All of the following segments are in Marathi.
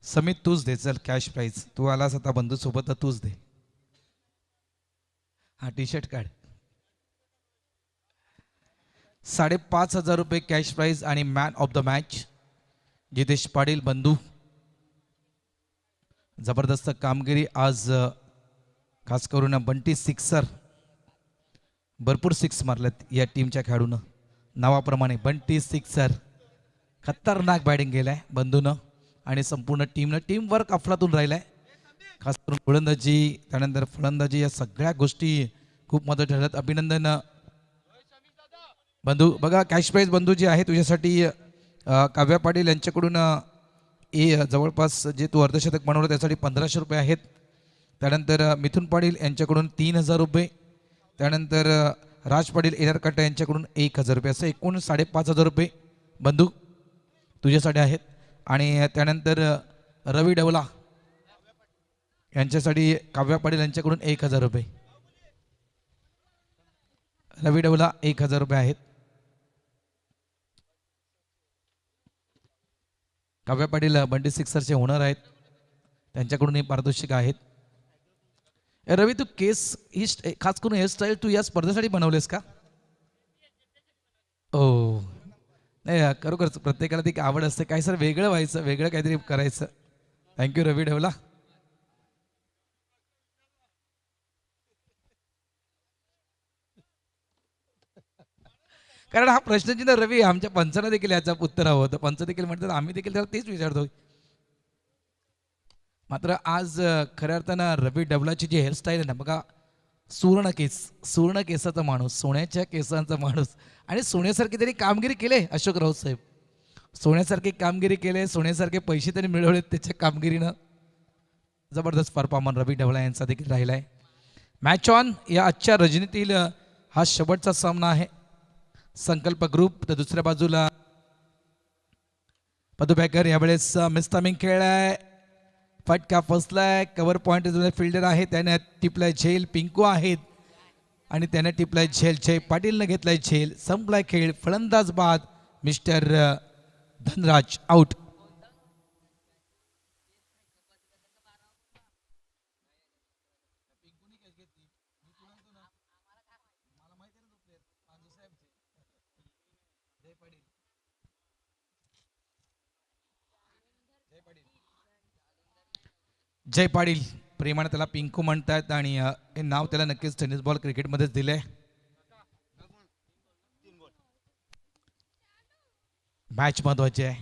समित तूच दे, चल कॅश प्राईज. तू आलास आता बंधू सोबत तर तूच दे. हा टी शर्ट काढ. 5,500 रुपये कॅश प्राईज आणि man of the match Jitesh Patil बंधू. जबरदस्त कामगिरी आज खास करून बंटी सिक्सर, भरपूर सिक्स मारल्यात या टीमच्या खेळाडूनं. नावाप्रमाणे बंटी सिक्सर, खतरनाक बॅटिंग केलंय बंधूनं आणि संपूर्ण टीमनं टीमवर्क अफलातून राहिलाय. खास करून गोलंदाजी त्यानंतर फलंदाजी या सगळ्या गोष्टी खूप मदत ठरतात. अभिनंदन बंधू. बघा कॅश प्राईज बंधू जी आहे तुझ्यासाठी काव्या पाटील यांच्याकडून जवळपास जे तू अर्धशतक बनवलं त्यासाठी 1,500 रुपये आहेत. त्यानंतर मिथुन पाटील यांच्याकडून 3,000 रुपये. त्यानंतर राज पाटील एरकाटा यांच्याकडून 1,000 रुपये. असं एकूण 5,500 रुपये बंधू तुझ्यासाठी आहेत. आणि त्यानंतर रवी डवला यांच्यासाठी काव्या पाटील यांच्याकडून 1,000 रुपये. रवी डवला 1,000 रुपये आहेत. काव्या पाटील बंटी सिक्सरचे ओनर आहेत, त्यांच्याकडून हे पारितोषिक आहेत. रवी तू केस ही खास करून हेअरस्टाईल तू या स्पर्धेसाठी बनवलेस का? ओ नाही, खरोखर प्रत्येकाला ती आवड असते, काय सर वेगळं व्हायचं, वेगळं काहीतरी करायचं. थँक्यू रवी ढवला. कारण हा प्रश्नचिन्ह रवी आमच्या पंचांना देखील याचं उत्तर हवं होतं. पंच देखील म्हणतात, आम्ही देखील त्याला तेच विचारतो. मात्र आज खऱ्या अर्थानं रवी डबलाची जी हेअरस्टाईल आहे ना बघा, सुवर्ण केस, सुवर्ण केसाचा माणूस, सोन्याच्या केसांचा माणूस आणि सोन्यासारखी तरी कामगिरी केले अशोक राऊत साहेब. सोन्यासारखी कामगिरी केले, सोन्यासारखे पैसे तरी मिळवले त्याच्या कामगिरीनं. जबरदस्त परफॉर्मन्स रवी ढवला यांचा देखील राहिला आहे. मॅच ऑन या आजच्या रजनीतील हा शेवटचा सामना आहे. संकल्प ग्रुप तर दुसऱ्या बाजूला पदुबॅकर यावेळेस मिस्टामिंग खेळलाय, फटका फसलाय, कव्हर पॉइंट फिल्डर आहे त्याने टिपलाय झेल. पिंकू आहेत आणि त्याने टिपलाय झेल. जय पाटीलनं घेतलाय झेल. संपलाय खेळ. फलंदाज बाद मिस्टर धनराज आउट. जय पाटील, प्रेमाने त्याला पिंकू म्हणतात आणि हे नाव त्याला नक्कीच टेनिस बॉल क्रिकेटमध्येच दिलंय. मॅच महत्वाची आहे.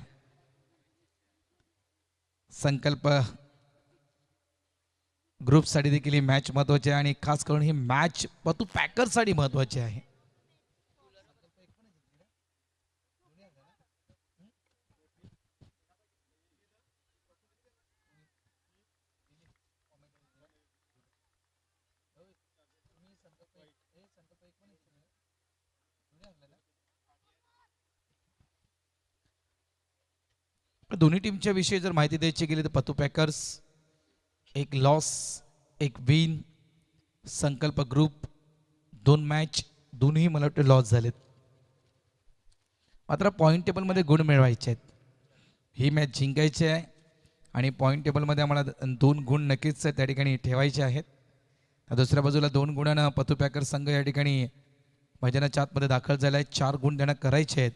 संकल्प ग्रुपसाठी देखील ही मॅच महत्वाची आहे आणि खास करून ही मॅच पतू पॅकरसाठी महत्वाची आहे. दोन्ही टीमच्या विषयी जर माहिती द्यायची गेली तर पतू पॅकर्स एक लॉस एक विन. संकल्प ग्रुप 2 मॅच, दोन्ही मला वाटतं लॉस झालेत. मात्र पॉईंट टेबलमध्ये गुण मिळवायचे आहेत. ही मॅच जिंकायची आहे आणि पॉईंट टेबलमध्ये आम्हाला 2 गुण नक्कीच त्या ठिकाणी ठेवायचे आहेत. दुसऱ्या बाजूला 2 गुणानं पतू पॅकर संघ या ठिकाणी मैदानाच्या आतमध्ये दाखल झाला आहे. 4 गुण त्यांना करायचे आहेत.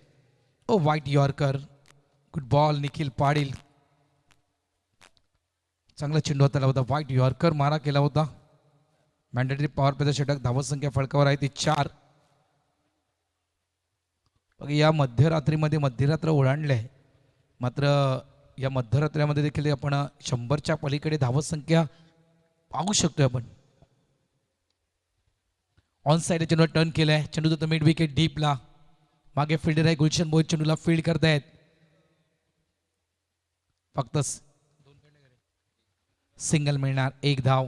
ओ वाईट yorker, good ball Nikhil Patil, चांगला चेंडू हाताला होता. व्हाईट यॉर्कर मारा केला होता. मॅन्डेटरी पॉवर प्लेचा षटक. धावत संख्या फळकावर आहे ती 4. या मध्यरात्रीमध्ये मध्यरात्र ओलांडले आहे, मात्र या मध्यरात्रीमध्ये देखील आपण 100च्या पलीकडे धावत संख्या पाहू शकतोय आपण. ऑन साइड चेंडू टर्न केलाय. चेंडू तर मिड विकेट डीपला. मागे फिल्डर आहे गुलशन बोध, चेंडूला फील्ड करतायत. फक्त सिंगल मिळणार, 1 धाव.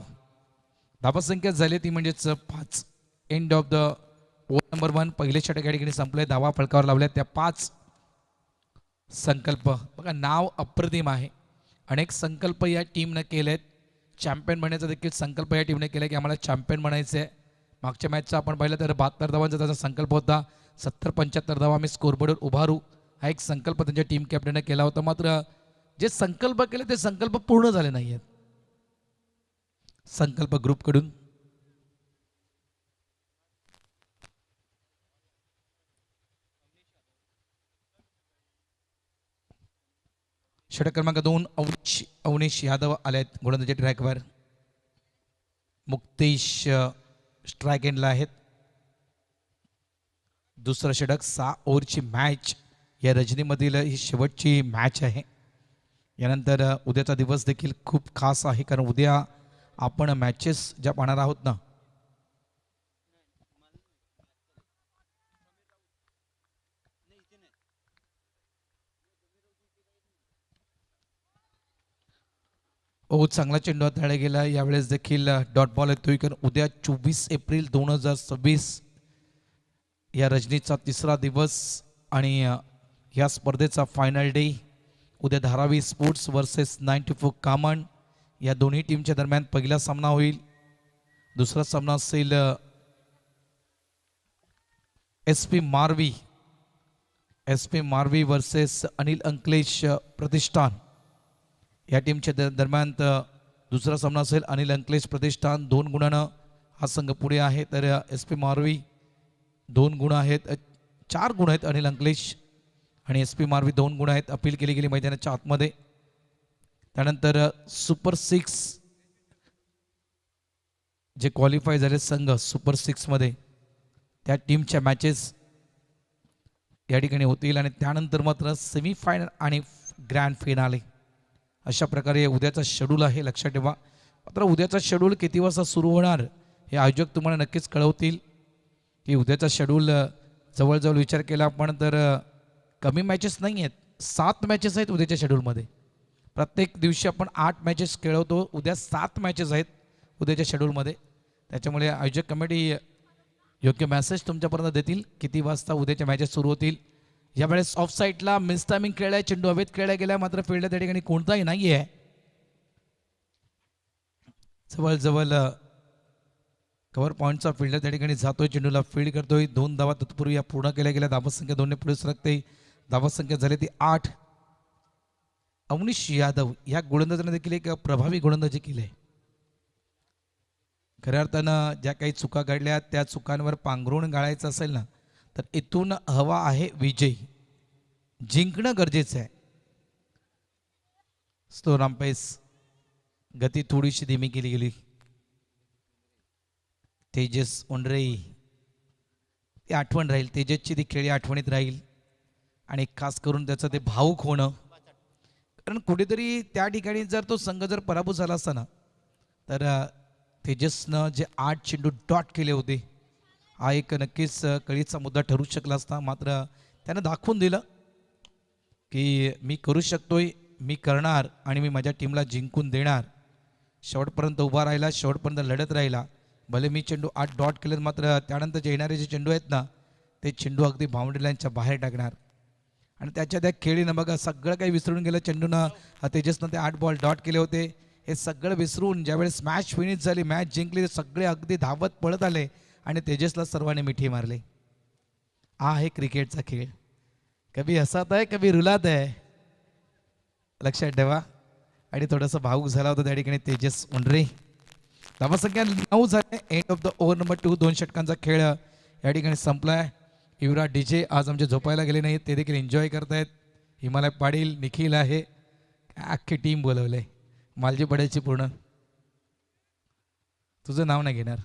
धावत संख्या झाली ती म्हणजेच 5. End of the over number 1. पहिले षटक या ठिकाणी संपले. धावा फळकावर लावल्या त्या 5. संकल्प बघा, नाव अप्रतिम आहे. अनेक संकल्प या टीमनं केलेत. चॅम्पियन बनण्याचा देखील संकल्प या टीमने केला की आम्हाला चॅम्पियन बनायचं आहे. मागच्या मॅचचा आपण पाहिलं तर 72 धावांचा त्याचा संकल्प होता. 70-75 धावा आम्ही स्कोरबोर्डवर उभारू हा एक संकल्प त्यांच्या टीम कॅप्टनने केला होता. मात्र जे संकल्प केले ते संकल्प पूर्ण झाले नाही आहेत. संकल्प ग्रुपकडून षटक क्रमांक 2 अवनीश यादव आलेत गोलंदाजी ट्रॅकवर. मुक्तेश स्ट्राईक एंडला आहेत. दुसरं षटक 6 ओव्हरची मॅच या रजनीमधील ही शेवटची मॅच आहे. यानंतर उद्याचा दिवस देखील खूप खास आहे, कारण उद्या आपण मॅचेस ज्या पाहणार आहोत ना, चांगला चेंडू हाताळला गेला. यावेळेस देखील डॉट बॉल येतोय, कारण उद्या 24 एप्रिल 2026 या रजनीचा तिसरा दिवस आणि या स्पर्धेचा फायनल डे. उद्या धारावी स्पोर्ट्स वर्सेस 94 कामन या दोन्ही टीमच्या दरम्यान पहिला सामना होईल. दुसरा सामना असेल SP मारवी वर्सेस अनिल अंकलेश प्रतिष्ठान या टीमच्या दरम्यान. दुसरा सामना असेल अनिल अंकलेश प्रतिष्ठान 2 गुणानं हा संघ पुढे आहे, तर SP मारवी 2 गुण आहेत, 4 गुण आहेत अनिल अंकलेश, आणि SP मारवी 2 गुण आहेत. अपील केली गेली मैदानाच्या आतमध्ये. त्यानंतर सुपर 6 जे क्वालिफाय झाले संघ सुपर 6 मध्ये, त्या टीमच्या मॅचेस या ठिकाणी होतील, आणि त्यानंतर मात्र सेमीफायनल आणि ग्रँड फिनाले अशा प्रकारे उद्याचा शेड्यूल आहे. लक्षात ठेवा. मात्र उद्याचा शेड्यूल किती वाजता सुरू होणार हे आयोजक तुम्हाला नक्कीच कळवतील, की उद्याचा शेड्यूल जवळजवळ विचार केला आपण तर कमी मॅचेस नाही आहेत, 7 मॅचेस आहेत उद्याच्या शेड्यूलमध्ये. प्रत्येक दिवशी आपण 8 मॅचेस खेळवतो, उद्या 7 मॅचेस आहेत उद्याच्या शेड्यूलमध्ये. त्याच्यामुळे आयोजक कमिटी योग्य मॅसेज तुमच्यापर्यंत देतील किती वाजता उद्याच्या मॅचेस सुरू होतील. यावेळेस ऑफ साईडला मिस टायमिंग खेळलाय, चेंडू हवेत खेळला गेला, मात्र फील्डला त्या ठिकाणी कोणताही नाही आहे. जवळजवळ कव्हर पॉईंटचा फील्डर त्या ठिकाणी जातोय, चेंडूला फील्ड करतोय. 2 धावा तत्पूर्वी या पूर्ण केल्या गेल्या. धावसंख्या 2 ने पुढे सरकते. धावसंख्या झाली ती 8. अवनीश यादव या गोलंदाजाने देखील एक प्रभावी गोलंदाजी केली. खऱ्या अर्थानं ज्या काही चुका घडल्या त्या चुकांवर पांघरून गाळायचं असेल ना, तर इथून हवा आहे विजय. जिंकणं गरजेचं आहे. स्लो रामपेस, गती थोडीशी धीमी केली गेली. तेजस उंडरे ती आठवण राहील, तेजसची ती खेळी आठवणीत राहील, आणि खास करून त्याचं ते भाऊक होणं. कारण कुठेतरी त्या ठिकाणी जर तो संघ जर पराभूत झाला असता ना, तर तेजसनं जे 8 चेंडू डॉट केले होते, हा एक नक्कीच कळीचा मुद्दा ठरू शकला असता. मात्र त्यानं दाखवून दिलं की मी करू शकतोय, मी करणार, आणि मी माझ्या टीमला जिंकून देणार. शेवटपर्यंत उभा राहिला, शेवटपर्यंत लढत राहिला. भले मी चेंडू 8 डॉट केले, मात्र त्यानंतर जे येणारे जे चेंडू आहेत ना, ते चेंडू अगदी बाउंड्री लाईनच्या बाहेर टाकणार. आणि त्याच्या त्या खेळीनं बघा सगळं काही विसरून गेलं. चेंडूनं तेजसनं ते 8 बॉल डॉट केले होते, हे सगळं विसरून ज्यावेळेस मॅच फिनिश झाली, मॅच जिंकली, सगळे अगदी धावत पळत आले आणि तेजसला सर्वांनी मिठी मारले. हा आहे क्रिकेटचा खेळ. कभी हसात आहे, कभी रुलात आहे, लक्षात ठेवा. आणि थोडंसं भावूक झाला होता त्या ठिकाणी तेजस उंडरे. धावसंख्या 9 झाले. End of the over number 2. 2 षटकांचा खेळ या ठिकाणी संपलाय. युवराज डीजे आज आमचे झोपायला गेले नाहीत, ते देखील एन्जॉय करतायत. हिमालय पाटील, निखिल आहे, अख्खी टीम बोलवलंय. मालजी पडायची पूर्ण. तुझं नाव नाही घेणार.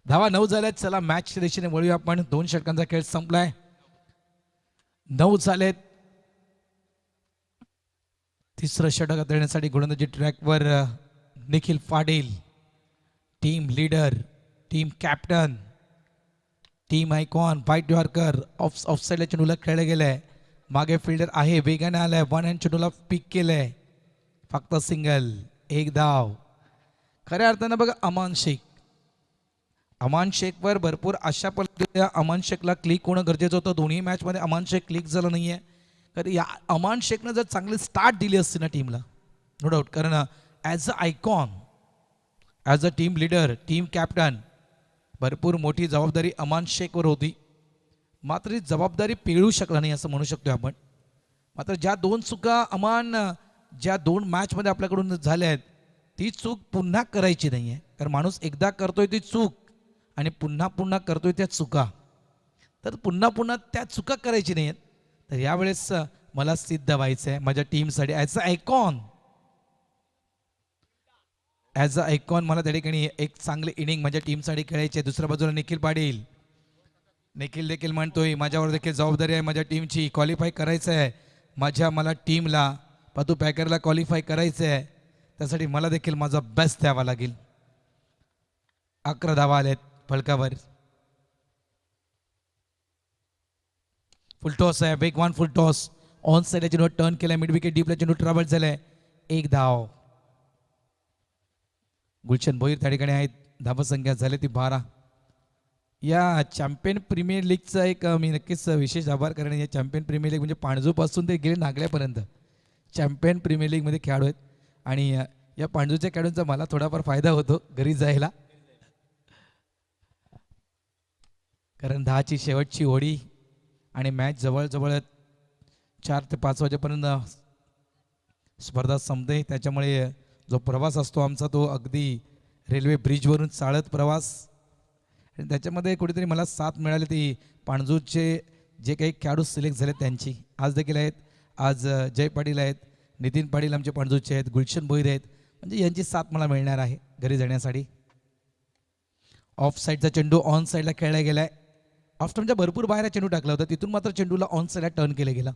धावा 9 झाल्यात. चला मॅचच्या दिशेने वळूया आपण. 2 षटकांचा खेळ संपलाय. 9 झालेत. तिसरं षटक देण्यासाठी गोलंदाजी ट्रॅकवर Nikhil Patil, team leader, team captain, team icon, white yorker. Of साईडला चेंडूला खेळलं गेलंय. मागे फिल्डर आहे, वेगाने आलाय, 1 हँड चेंडूला पिक केलंय. फक्त सिंगल, 1 धाव. खऱ्या अर्थानं बघा अमान शेखवर भरपूर अशा पद्धतीने अमान शेखला क्लिक होणं गरजेचं होतं. दोन्ही मॅचमध्ये अमान शेख क्लिक झालं नाहीये. तर या अमान शेखनं जर चांगली स्टार्ट दिली असती ना टीमला, नो डाऊट, कारण as a as a team leader, team captain भरपूर मोठी जबाबदारी अमान शेखवर होती. मात्र ही जबाबदारी पेळू शकला नाही असं म्हणू शकतो आपण. मात्र ज्या दोन चुका अमान ज्या 2 मॅचमध्ये आपल्याकडून झाल्या आहेत, ती चूक पुन्हा करायची नाही आहे. कारण माणूस एकदा करतोय ती चूक आणि पुन्हा पुन्हा करतोय त्या चुका, तर पुन्हा पुन्हा त्या चुका करायची नाही आहेत. तर यावेळेस मला सिद्ध व्हायचं आहे माझ्या टीमसाठी as a icon. As a icon मला त्या ठिकाणी एक चांगले इनिंग माझ्या टीमसाठी खेळायची आहे. दुसऱ्या बाजूला निखिल पाटील. निखिल देखील म्हणतोय माझ्यावर देखील जबाबदारी आहे माझ्या टीमची, क्वालिफाय करायचं आहे मला टीमला, पदू पॅकरला क्वालिफाय करायचं आहे. त्यासाठी मला देखील माझा बेस्ट द्यावा लागेल. 11 धावा आलेत फलकावर. फुलटॉस आहे, वेगवान फुलटॉस. ऑन साईडला चेंडू टर्न केलाय, मिड विकेट डीपला चेंडू ट्रॅव्हल झालाय. 1 धाव. गुलशन भोईर त्या ठिकाणी आहेत. धावसंख्या झाली ती 12. या चॅम्पियन प्रीमियर लीगचा एक मी नक्कीच विशेष आभार करेन. या चॅम्पियन प्रीमियर लीग म्हणजे पाणजूपासून ते गेले नागल्यापर्यंत चॅम्पियन प्रीमियर लीगमध्ये खेळाडू आहेत. आणि या पाणजूच्या खेळाडूंचा मला थोडाफार फायदा होतो घरी जायला, कारण 10ची शेवटची होडी आणि मॅच जवळजवळ 4 ते 5 वाजेपर्यंत स्पर्धा संपते. त्याच्यामुळे जो प्रवास असतो आमचा तो अगदी रेल्वे ब्रिजवरून चालत प्रवास. आणि त्याच्यामध्ये कुठेतरी मला साथ मिळाली ती पाणजूचे जे काही खेळाडू सिलेक्ट झाले त्यांची. आज देखील आहेत. आज जय पाटील आहेत, नितीन पाटील आमचे पाणजूचे आहेत, गुलशन भोईर आहेत. म्हणजे यांची साथ मला मिळणार आहे घरी जाण्यासाठी. ऑफ साईडचा चेंडू ऑन साईडला खेळला गेला आहे. ऑफ स्टंपच्या भरपूर बाहेर चेंडू टाकला होता, तिथून मात्र चेंडूला ऑन साईडला टर्न केलं गेलं.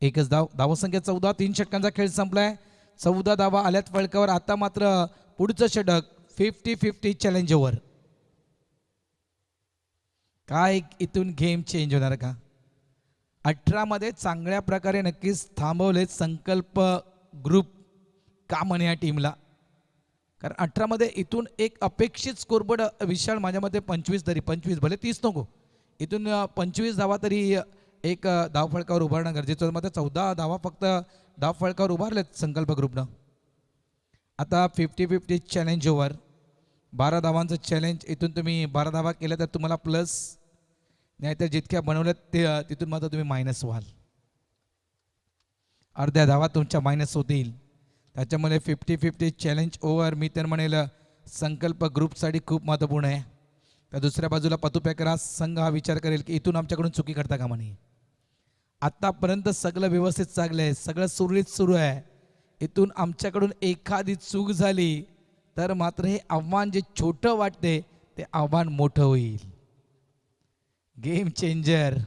एकच धाव. धावसंख्या 14. 3 षटकांचा खेळ संपलाय. 14 धावा आल्यात फलकावर. आता मात्र पुढचं षटक 50-50 चॅलेंज ओव्हर. काय इथून गेम चेंज होणार का? 18 मध्ये चांगल्या प्रकारे नक्कीच थांबवले संकल्प ग्रुप का म्हणे या टीमला. कारण 18 मध्ये इथून एक अपेक्षित स्कोरबोर्ड विशाल माझ्या मते 25 तरी 25 भले 30 नको, इथून 25 धावा तरी एक धाव फळकावर उभारणं गरजेचं होतं. मात्र 14 धावा फक्त धाव फळकावर उभारलेत संकल्प ग्रुपनं. आता 50-50 चॅलेंज ओव्हर. 12 धावांचं चॅलेंज. इथून तुम्ही 12 धावा केल्या तर तुम्हाला प्लस, नाहीतर जितक्या बनवल्यात ते तिथून मात्र तुम्ही मायनस व्हाल. अर्ध्या धावा तुमच्या मायनस होतील. त्याच्यामुळे 50-50 चॅलेंज ओव्हर मी तर म्हणेल संकल्प ग्रुपसाठी खूप महत्त्वपूर्ण आहे. तर दुसऱ्या बाजूला पतू पॅकर हा संघ हा विचार करेल की इथून आमच्याकडून चुकी करता कामा नये. आत्तापर्यंत सगळं व्यवस्थित चाललं आहे, सगळं सुरळीत सुरू आहे. इथून आमच्याकडून एखादी चूक झाली तर मात्र हे आव्हान जे छोटं वाटते ते आव्हान मोठं होईल. गेम चेंजर,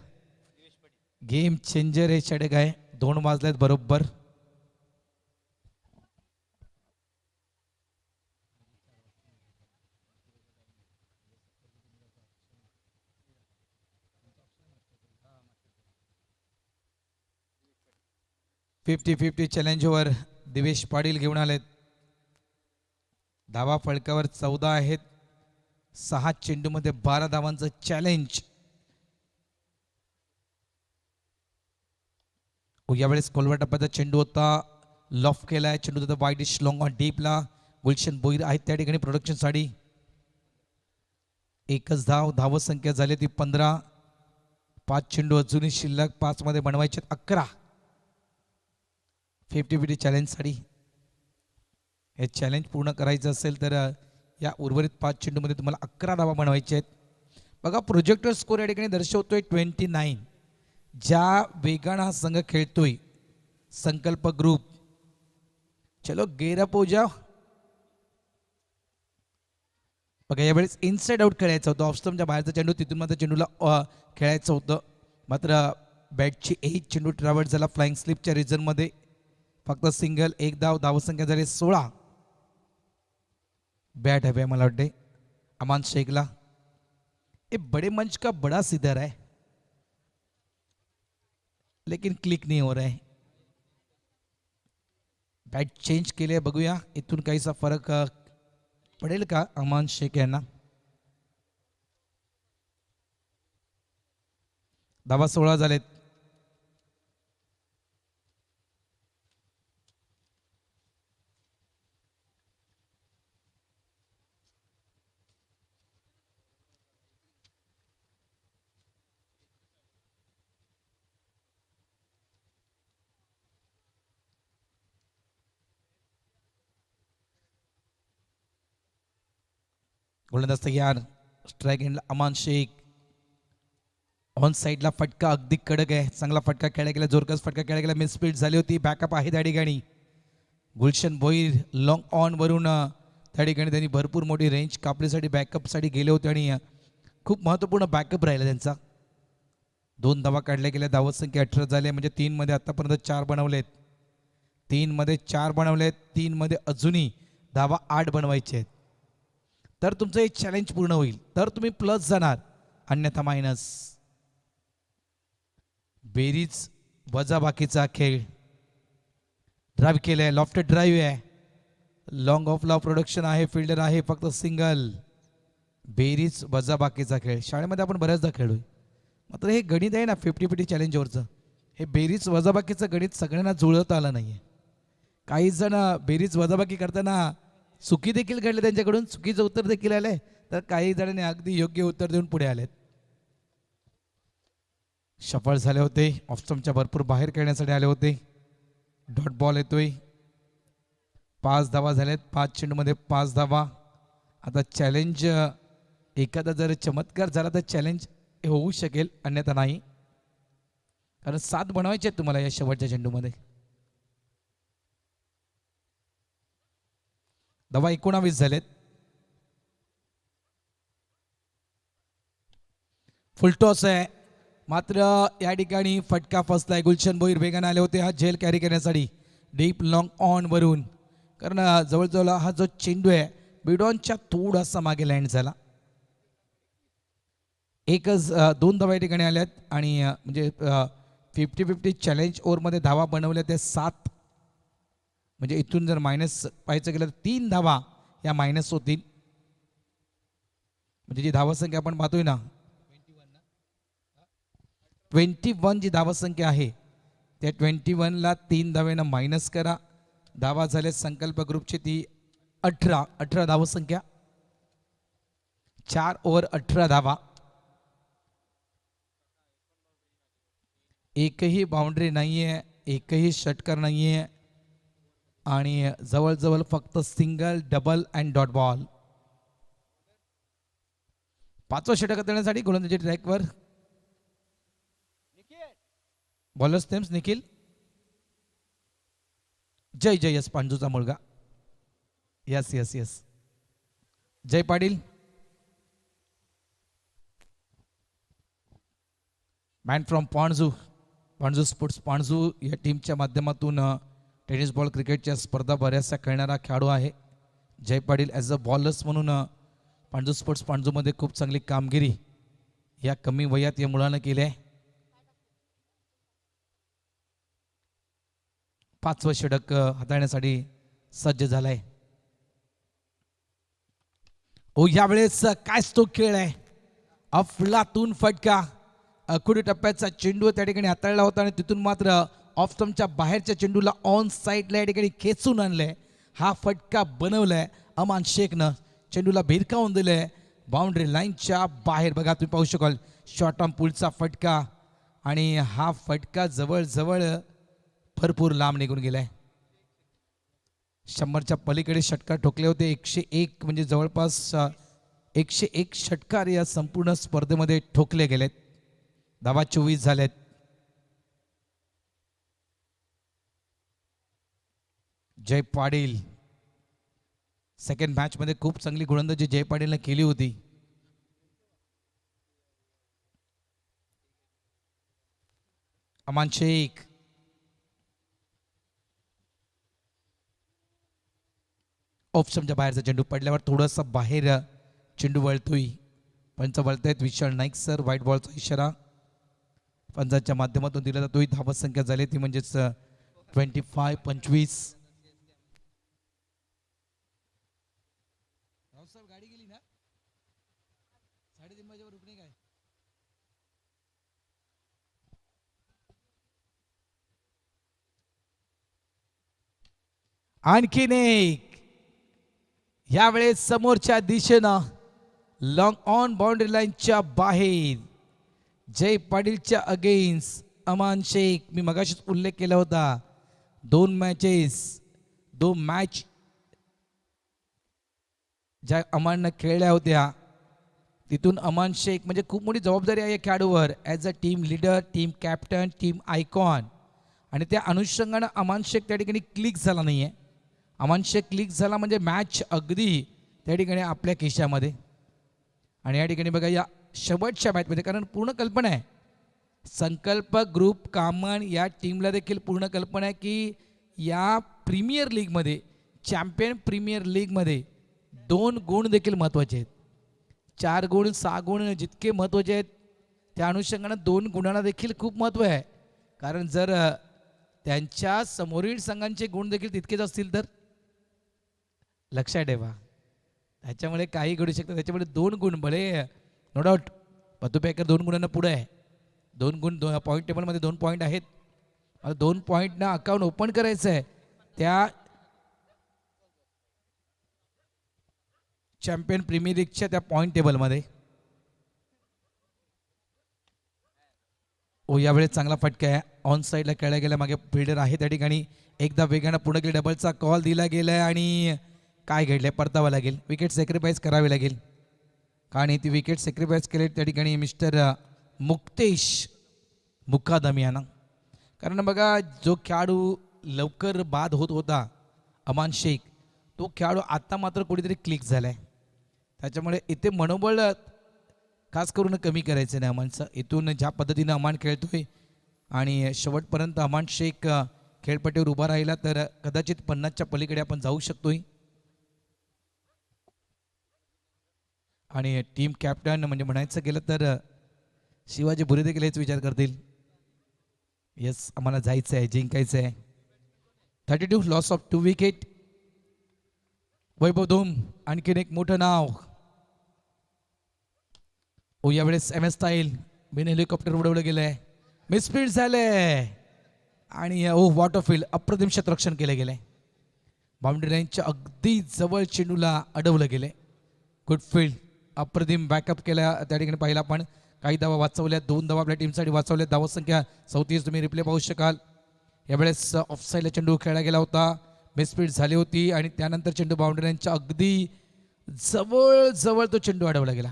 गेम चेंजर हे षटक आहे. 2 वाजलेत बरोबर. Fifty 50 challenge over Divesh Patil घेऊन आलेत. धावा फळकावर 14 आहेत. 6 चेंडूमध्ये 12 धावांचं चॅलेंज. यावेळेस कोलवा टप्प्याचा चेंडू होता, लॉफ केलाय. चेंडू होता वाईडिश लॉंग ऑन डीपला. गुलशन भोईर आहेत त्या ठिकाणी प्रोडक्शनसाठी. एकच धाव. धावसंख्या झाली ती 15. 5 चेंडू अजूनही शिल्लक. 5 मध्ये बनवायचे 11. 50-50 चॅलेंजसाठी हे चॅलेंज पूर्ण करायचं असेल तर या उर्वरित 5 चेंडूमध्ये तुम्हाला 11 धावा बनवायचे आहेत. बघा प्रोजेक्टर स्कोर या ठिकाणी दर्शवतोय 29. ज्या वेगानं हा संघ खेळतोय संकल्प ग्रुप, चलो गेरा पोजा. बघा यावेळेस इनसाइड आउट खेळायचं होतं. ऑफस्टमच्या बाहेरचा चेंडू, तिथून मात्र चेंडूला खेळायचं होतं. मात्र बॅटची 1 चेंडू ट्रॅव्हल झाला फ्लाइंग स्लिपच्या रिझनमध्ये. फक्त सिंगल. 1 धाव. धावसंख्या झाली 16. बैट है मला वाटते अमान शेखला. ये बड़े मंच का बड़ा सिदर है लेकिन क्लिक नहीं हो रहा है. बॅट चेंज केले. बघूया इथून काहीसा फरक पडेल का अमान शेख यांना. धावा 16 झालेत. गोलंदाज तयार. स्ट्राईक एंडला अमान शेख. ऑन साईडला फटका अगदी कडक आहे. चांगला फटका खेळला गेला, जोरकस फटका खेळला गेला. मिसफील्ड झाली होती. बॅकअप आहे त्या ठिकाणी. गुलशन भोईर लॉंग ऑन वरून त्या ठिकाणी त्यांनी भरपूर मोठी रेंज कापण्यासाठी बॅकअपसाठी गेले होते आणि खूप महत्त्वपूर्ण बॅकअप राहिला त्यांचा. 2 धावा काढल्या गेल्या. धावत संख्या 18 झाली, म्हणजे 3 मध्ये आतापर्यंत 4 बनवलेत. 3 मध्ये 4 बनवलेत. 3 मध्ये अजूनही धावा 8 बनवायचे आहेत. तर तुमचं हे चॅलेंज पूर्ण होईल, तर तुम्ही प्लस जाणार, अन्यथा मायनस. बेरीज वजा बाकीचा खेळ. ड्राईव्ह केलाय, लॉफ्टेड ड्राईव्ह आहे, लॉंग ऑफ लॉ प्रोडक्शन आहे, फिल्डर आहे, फक्त सिंगल. बेरीज वजा बाकीचा खेळ शाळेमध्ये आपण बऱ्याचदा खेळलोय. मात्र हे गणित आहे ना 50-50 चॅलेंजवरचं, हे बेरीज वजाबाकीचं गणित सगळ्यांना जुळवता आलं नाही आहे. काही जण बेरीज वजाबाकी करताना चुकी देखील घडली, त्यांच्याकडून चुकीचं उत्तर देखील आलंय, तर काही जणांनी अगदी योग्य उत्तर देऊन पुढे आलेत. सफळ झाले होते, ऑफस्टम्पच्या भरपूर बाहेर खेळण्यासाठी आले होते. डॉट बॉल येतोय. 5 धावा झाल्यात. 5 चेंडूमध्ये 5 धावा. आता चॅलेंज एखादा जर चमत्कार झाला तर चॅलेंज होऊ शकेल, अन्यथा नाही, कारण 7 बनवायचे आहेत तुम्हाला या शेवटच्या चेंडूमध्ये. धावा 19 झालेत. फुलटॉस आहे, मात्र या ठिकाणी फटका फसलाय. गुलशन भोईर वेगाने आले होते हा झेल कॅरी करण्यासाठी डीप लॉंग ऑन वरून, कारण जवळजवळ हा जो चेंडू आहे बिडॉनच्या थोडासा मागे लँड झाला. एकच 2 धावा या ठिकाणी आल्यात आणि म्हणजे 50-50 चॅलेंज ओव्हरमध्ये धावा बनवल्या त्या 7, म्हणजे इथून जर मायनस पाहायचं गेलं तर 3 धावा या मायनस होतील. म्हणजे जी धावसंख्या आपण पाहतोय ना 21 जी धावसंख्या आहे त्या 21ला 3 धावेनं मायनस करा. धावा झाले संकल्प ग्रुपची ती 18 धावसंख्या. 4 ओव्हर 18 धावा. एकही बाउंड्री नाहीये, एकही षटकार नाहीये आणि जवळजवळ फक्त single, double and dot ball. 5वा षटक करण्यासाठी गोलंदाजी ट्रॅकवर बॉलर स्टेम्स निखिल. जय जय यस पांडूचा मुलगा. Yes yes yes Jay Patil. Man from Panju, Panju sports Panju या टीमच्या माध्यमातून टेनिस बॉल क्रिकेटच्या स्पर्धा बऱ्याचशा खेळणारा खेळाडू आहे. जय पाटील ॲज अ बॉलर्स म्हणून पाणजू स्पोर्ट्स पाणजूमध्ये खूप चांगली कामगिरी या कमी वयात या मुलानं केली आहे. 5वं षटक हाताळण्यासाठी सज्ज झालाय. ओ यावेळेस काय तो खेळ आहे, अफलातून फटका. अखुडी टप्प्याचा चेंडू त्या ठिकाणी हाताळला होता आणि तिथून मात्र ऑफ स्टंपच्या बाहेरच्या चेंडूला ऑन साईडला या ठिकाणी खेचून आणलंय. हा फटका बनवलाय अमान शेखनं, चेंडूला भिरकावून दिलंय बाउंड्री लाईनच्या बाहेर. बघा तुम्ही पाहू शकाल शॉर्ट ऑन पुलचा फटका आणि हा फटका जवळजवळ भरपूर लांब निघून गेलाय. 100च्या पलीकडे षटकार ठोकले होते. 101 म्हणजे जवळपास 101 षटकार या संपूर्ण स्पर्धेमध्ये ठोकले गेलेत. धावा 24 झालेत. जय पाटील सेकंड मॅच मध्ये खूप चांगली गोलंदाजी जय पाटीलने केली होती. अमान शेख ऑफ स्टंपच्या बाहेरचा चेंडू पडल्यावर थोडासा बाहेर चेंडू वळतोय. पंच वळतायत विशाल नाईक सर. व्हाईट बॉलचा इशारा पंचांच्या माध्यमातून दिला जातोय. धावत संख्या झाली ती म्हणजेच 25. गाडी गेली ना 3:30 वाजेवर रुकणे काय. आणखीन एक यावेळेस समोरच्या दिशेनं लॉंग ऑन बाउंड्री लाईनच्या बाहेर जय पाटीलच्या अगेन्स्ट अमान शेख. मी मगाशीच उल्लेख केला होता 2 मॅच ज्या अमाननं खेळल्या होत्या तिथून अमान शेख म्हणजे खूप मोठी जबाबदारी आहे या खेळाडूवर as a team leader, team captain, team icon. आणि त्या अनुषंगानं अमान शेख त्या ठिकाणी क्लिक झाला नाही आहे. अमान शेख क्लिक झाला म्हणजे मॅच अगदी त्या ठिकाणी आपल्या खिशामध्ये. आणि या ठिकाणी बघा या शेवटच्या मॅचमध्ये, कारण पूर्ण कल्पना आहे संकल्प ग्रुप कामन या टीमला देखील पूर्ण कल्पना आहे की या प्रीमियर लीगमध्ये, चॅम्पियन प्रीमियर लीगमध्ये 2 गुण देखील महत्त्वाचे आहेत. 4 गुण 6 गुण जितके महत्त्वाचे आहेत त्या अनुषंगानं 2 गुणांना देखील खूप महत्त्व आहे. कारण जर त्यांच्या समोरील संघांचे गुण देखील तितकेच असतील तर लक्षात ठेवा, त्याच्यामुळे काही घडू शकतं. त्याच्यामुळे 2 गुण भले नो डाऊट पतू पॅकर 2 गुणांना पुढे आहे. 2 गुण पॉईंट टेबलमध्ये 2 पॉईंट आहेत. 2 पॉईंटनं अकाउंट ओपन करायचं आहे त्या चॅम्पियन प्रीमियर लीगच्या त्या पॉईंट टेबलमध्ये. ओ यावेळेस चांगला फटका आहे. ऑन साईडला खेळला गेला, मागे फिल्डर आहे त्या ठिकाणी. एकदा वेगानं पुढे गेले, डबलचा कॉल दिला गेला आहे आणि काय घडले परतावं लागेल, विकेट सॅक्रिफाईस करावी लागेल. कारण ती विकेट सॅक्रिफाईस केली त्या ठिकाणी मिस्टर मुक्तेश मुकादम यानं. कारण बघा जो खेळाडू लवकर बाद होत होता अमान शेख, तो खेळाडू आता मात्र कुठेतरी क्लिक झाला आहे. त्याच्यामुळे इथे मनोबळ खास करून कमी करायचं नाही अमानचं. इथून ज्या पद्धतीनं अमान खेळतोय आणि शेवटपर्यंत अमान शेख खेळपट्टीवर उभा राहिला तर कदाचित 50च्या पलीकडे आपण जाऊ शकतोय. आणि टीम कॅप्टन म्हणजे म्हणायचं गेलं तर शिवाजी भुरे देखील हेच विचार करतील, येस आम्हाला जायचं आहे, जिंकायचं आहे. 32 लॉस ऑफ 2 विकेट. वैभव धूम आणखीन एक मोठं नाव. ओ यावेळेस एम एस स्टाईल बिन हेलिकॉप्टर उडवलं गेलंय, मिसफील्ड झालंय आणि ओ वॉटरफील्ड अप्रतिम क्षेत्ररक्षण केलं गेलंय. बाउंड्री लाईनच्या अगदी जवळ चेंडूला अडवलं गेलंय. गुड फील्ड, अप्रतिम बॅकअप केला त्या ठिकाणी. पाहिला पण काही धावा वाचवल्या, 2 धावा आपल्या टीमसाठी वाचवल्या. धावा संख्या 34 तुम्ही रिप्ले पाहू शकाल. यावेळेस ऑफसाईडला चेंडू खेळला गेला होता, मिसफील्ड झाली होती आणि त्यानंतर चेंडू बाउंड्री लाईनच्या अगदी जवळ जवळ तो चेंडू अडवला गेला.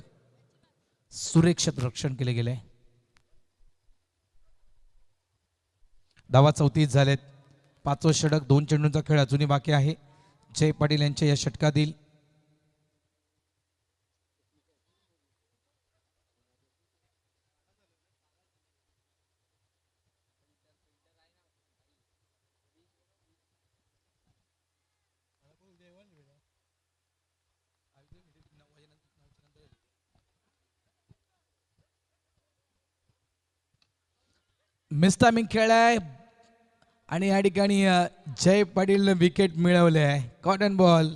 सुरेख क्षेत्ररक्षण केले गेले. धावा 34 झालेत. 5वं षटक, 2 चेंडूंचा खेळ अजूनही बाकी आहे. जय पाटील यांच्या या षटकातील मिस टायमिंग खेळाय आणि या ठिकाणी जय पाटील विकेट मिळवले आहे. कॉटन बॉल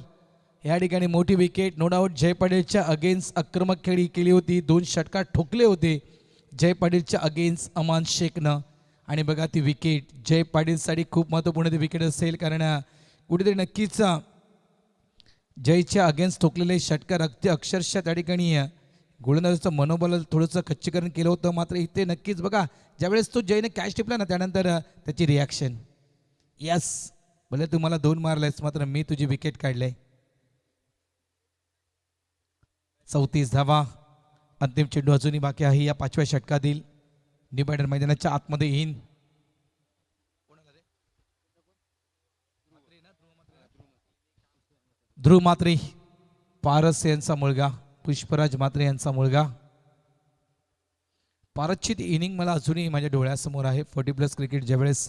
या ठिकाणी मोठी विकेट. नो डाऊट जय पाटीलच्या अगेन्स्ट आक्रमक खेळी केली होती. 2 षटकार ठोकले होते जय पाटीलच्या अगेन्स्ट अमान शेखनं. आणि बघा ती विकेट जय पाटीलसाठी खूप महत्त्वपूर्ण ती विकेट असेल, कारण कुठेतरी नक्कीच जयच्या अगेन्स्ट ठोकलेले षटकार अगदी अक्षरशः त्या ठिकाणी गोलंदाजाचं मनोबल थोडंसं खच्चीकरण केलं होतं. मात्र इथे नक्कीच बघा ज्यावेळेस तो जयने कॅच टिपला ना त्यानंतर त्याची रिॲक्शन, यस भले तुम्हाला 2 मारलेस मात्र मी तुझी विकेट काढले. 34 धावा. अंतिम चेंडू अजूनही बाकी आहे या 5व्या षटकातील. डिवायडर मैदानाच्या आतमध्ये येईन. ध्रुव मात्रे, पारस यांचा मुलगा, पुष्पराज मात्रे यांचा मुलगा. पारसची ती इनिंग मला अजूनही माझ्या डोळ्यासमोर आहे. 40+ क्रिकेट ज्यावेळेस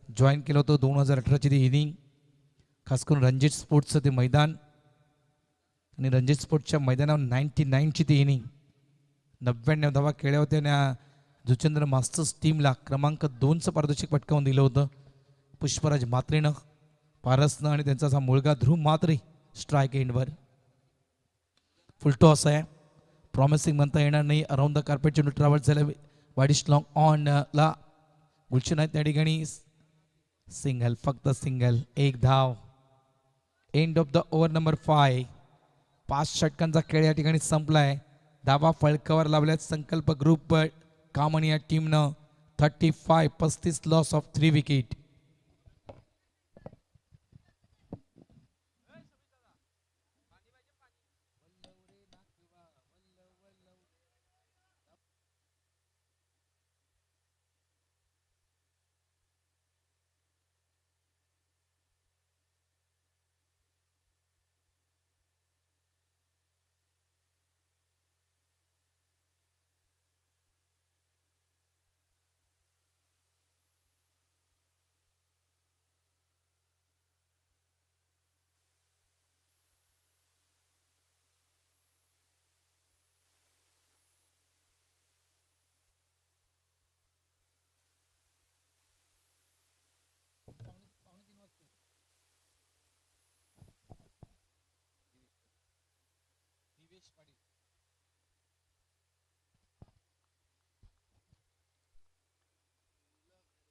जॉईन केलं होतं 2018ची ती इनिंग, खास करून रणजित स्पोर्ट्सचं ते मैदान आणि रणजित स्पोर्ट्सच्या मैदानावर 99ची ती इनिंग. 99 धावा खेळल्या होत्या आणि जुचंद्र मास्टर्स टीमला क्रमांक 2चं पारितोषिक पटकावून दिलं होतं पुष्पराज मात्रेनं, पारसनं आणि त्यांचा हा मुलगा ध्रुव मात्रे. स्ट्राईक एंडवर फुल टॉस आहे. प्रॉमिसिंग म्हणता येणार नाही. अराउंड द कार्पेट चेंडू ट्रॅव्हल्स झाला. वाईडिश लॉंग ऑन ला गुलशन आहेत त्या ठिकाणी. सिंगल, फक्त सिंगल, 1 धाव. End of the over number 5. 5 षटकांचा खेळ या ठिकाणी संपलाय. धावा फळकावर लावल्यात संकल्प ग्रुप कामन या टीमनं. 35 लॉस ऑफ 3 विकेट.